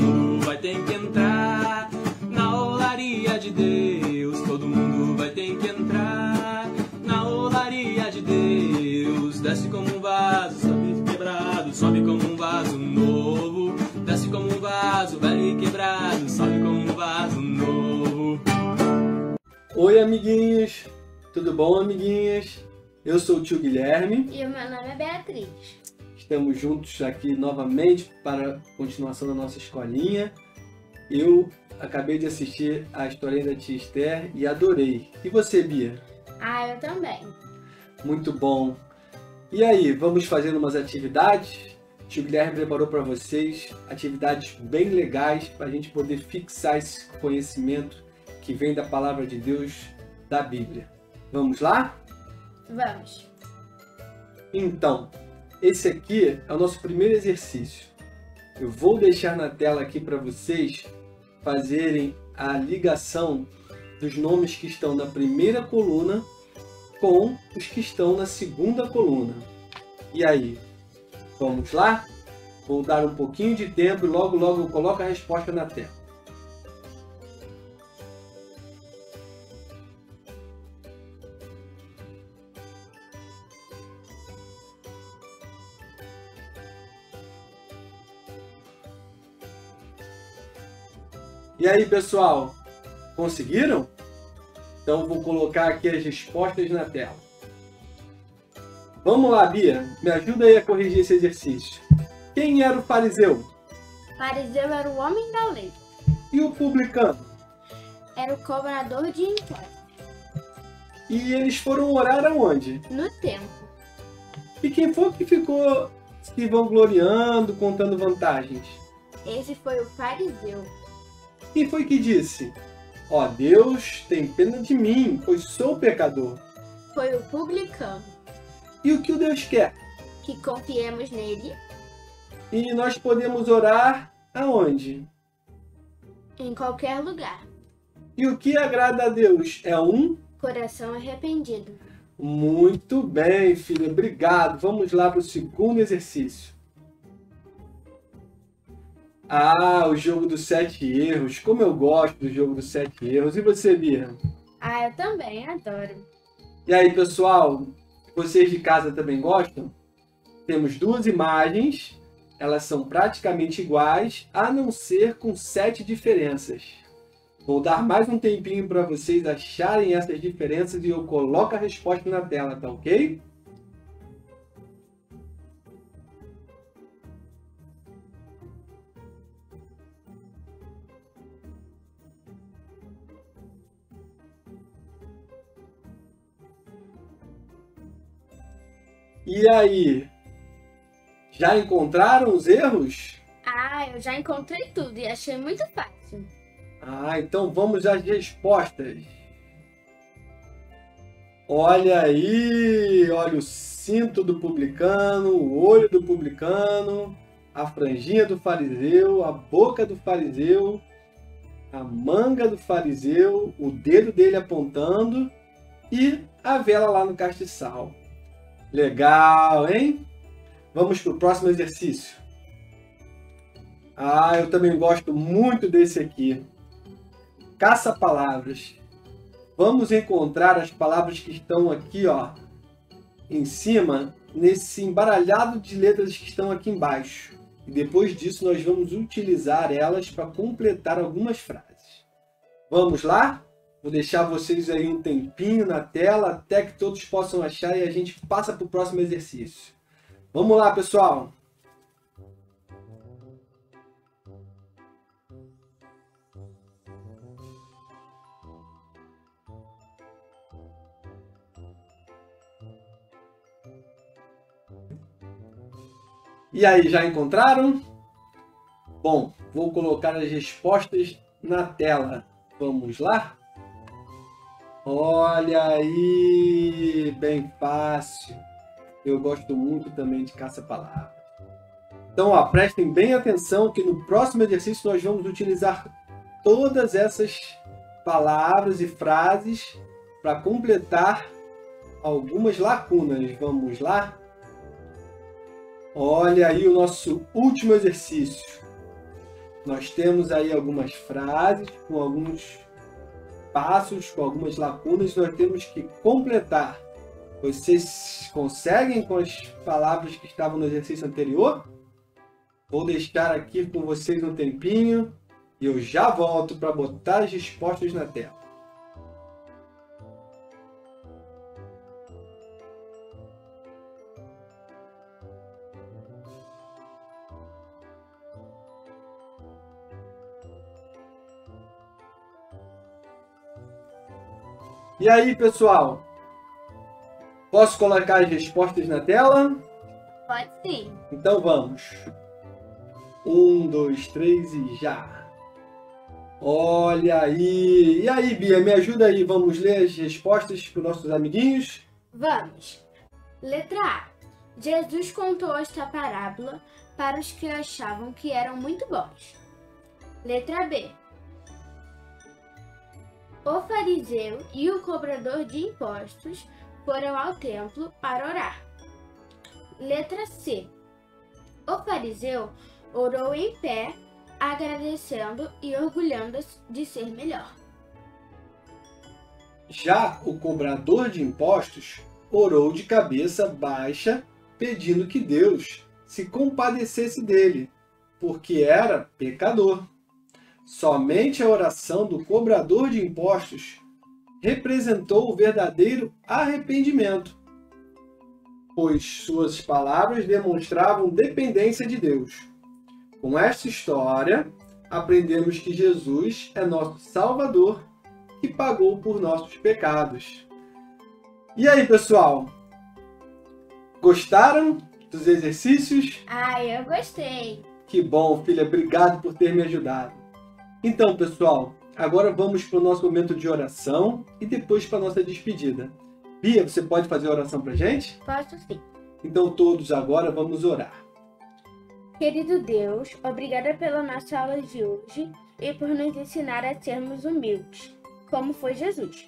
mundo vai ter que entrar na olaria de Deus. Todo mundo vai ter que entrar na olaria de Deus. Desce como um vaso, sobe quebrado, sobe como um vaso novo. Desce como um vaso, velho e quebrado, sobe como um vaso novo. Oi, amiguinhos! Tudo bom, amiguinhas? Eu sou o tio Guilherme. E o meu nome é Beatriz. Estamos juntos aqui novamente para a continuação da nossa escolinha. Eu acabei de assistir a historinha da tia Esther e adorei. E você, Bia? Ah, eu também. Muito bom. E aí, vamos fazer umas atividades? O tio Guilherme preparou para vocês atividades bem legais para a gente poder fixar esse conhecimento que vem da Palavra de Deus, da Bíblia. Vamos lá? Vamos. Então, esse aqui é o nosso primeiro exercício. Eu vou deixar na tela aqui para vocês fazerem a ligação dos nomes que estão na primeira coluna com os que estão na segunda coluna. E aí, vamos lá? Vou dar um pouquinho de tempo e logo eu coloco a resposta na tela. E aí, pessoal, conseguiram? Então vou colocar aqui as respostas na tela. Vamos lá, Bia, me ajuda aí a corrigir esse exercício. Quem era o fariseu? O fariseu era o homem da lei. E o publicano? Era o cobrador de impostos. E eles foram orar aonde? No templo. E quem foi que ficou se vangloriando, contando vantagens? Esse foi o fariseu. Quem foi que disse? Ó, Deus tem pena de mim, pois sou pecador. Foi o publicano. E o que o Deus quer? Que confiemos nele. E nós podemos orar aonde? Em qualquer lugar. E o que agrada a Deus é um coração arrependido. Muito bem, filha. Obrigado. Vamos lá para o segundo exercício. Ah, o jogo dos 7 erros. Como eu gosto do jogo dos 7 erros. E você, Bia? Ah, eu também adoro. E aí, pessoal? Vocês de casa também gostam? Temos 2 imagens. Elas são praticamente iguais, a não ser com 7 diferenças. Vou dar mais um tempinho para vocês acharem essas diferenças e eu coloco a resposta na tela, tá ok? E aí, já encontraram os erros? Ah, eu já encontrei tudo e achei muito fácil. Ah, então vamos às respostas. Olha aí, olha o cinto do publicano, o olho do publicano, a franjinha do fariseu, a boca do fariseu, a manga do fariseu, o dedo dele apontando e a vela lá no castiçal. Legal, hein? Vamos para o próximo exercício. Ah, eu também gosto muito desse aqui. Caça-palavras. Vamos encontrar as palavras que estão aqui, ó, em cima, nesse embaralhado de letras que estão aqui embaixo. E depois disso nós vamos utilizar elas para completar algumas frases. Vamos lá? Vou deixar vocês aí um tempinho na tela até que todos possam achar e a gente passa para o próximo exercício. Vamos lá, pessoal! E aí, já encontraram? Bom, vou colocar as respostas na tela. Vamos lá? Olha aí, bem fácil. Eu gosto muito também de caça-palavras. Então, ó, prestem bem atenção que no próximo exercício nós vamos utilizar todas essas palavras e frases para completar algumas lacunas. Vamos lá? Olha aí o nosso último exercício. Nós temos aí algumas frases com alguns passos, com algumas lacunas, nós temos que completar. Vocês conseguem com as palavras que estavam no exercício anterior? Vou deixar aqui com vocês um tempinho e eu já volto para botar as respostas na tela. E aí, pessoal? Posso colocar as respostas na tela? Pode sim. Então vamos. 1, 2, 3 e já. Olha aí. E aí, Bia, me ajuda aí. Vamos ler as respostas para os nossos amiguinhos? Vamos. Letra A. Jesus contou esta parábola para os que achavam que eram muito bons. Letra B. O fariseu e o cobrador de impostos foram ao templo para orar. Letra C. O fariseu orou em pé, agradecendo e orgulhando-se de ser melhor. Já o cobrador de impostos orou de cabeça baixa, pedindo que Deus se compadecesse dele, porque era pecador. Somente a oração do cobrador de impostos representou o verdadeiro arrependimento, pois suas palavras demonstravam dependência de Deus. Com esta história, aprendemos que Jesus é nosso Salvador, que pagou por nossos pecados. E aí, pessoal? Gostaram dos exercícios? Eu gostei. Que bom, filha. Obrigado por ter me ajudado. Então, pessoal, agora vamos para o nosso momento de oração e depois para a nossa despedida. Bia, você pode fazer a oração para a gente? Posso sim. Então, todos agora vamos orar. Querido Deus, obrigada pela nossa aula de hoje e por nos ensinar a sermos humildes, como foi Jesus.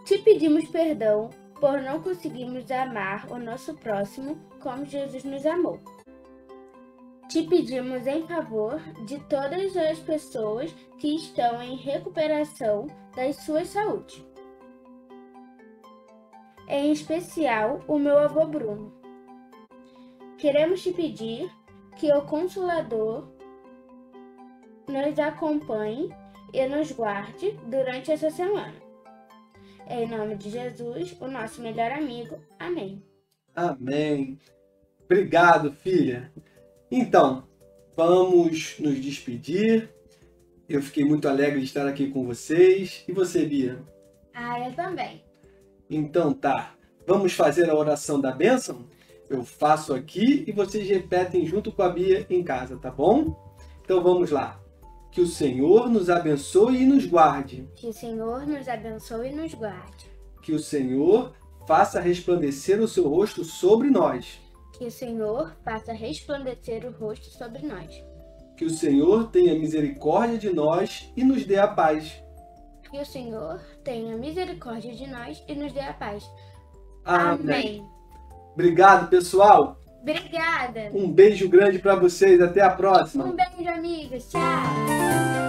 Te pedimos perdão por não conseguirmos amar o nosso próximo como Jesus nos amou. Te pedimos em favor de todas as pessoas que estão em recuperação das suas saúdes. Em especial, o meu avô Bruno. Queremos te pedir que o Consolador nos acompanhe e nos guarde durante essa semana. Em nome de Jesus, o nosso melhor amigo. Amém. Amém. Obrigado, filha. Então, vamos nos despedir. Eu fiquei muito alegre de estar aqui com vocês. E você, Bia? Eu também. Então tá. Vamos fazer a oração da bênção? Eu faço aqui e vocês repetem junto com a Bia em casa, tá bom? Então vamos lá. Que o Senhor nos abençoe e nos guarde. Que o Senhor nos abençoe e nos guarde. Que o Senhor faça resplandecer o seu rosto sobre nós. Que o Senhor faça resplandecer o rosto sobre nós. Que o Senhor tenha misericórdia de nós e nos dê a paz. Que o Senhor tenha misericórdia de nós e nos dê a paz. Amém. Obrigado, pessoal. Obrigada. Um beijo grande para vocês. Até a próxima. Um beijo, amigos. Tchau.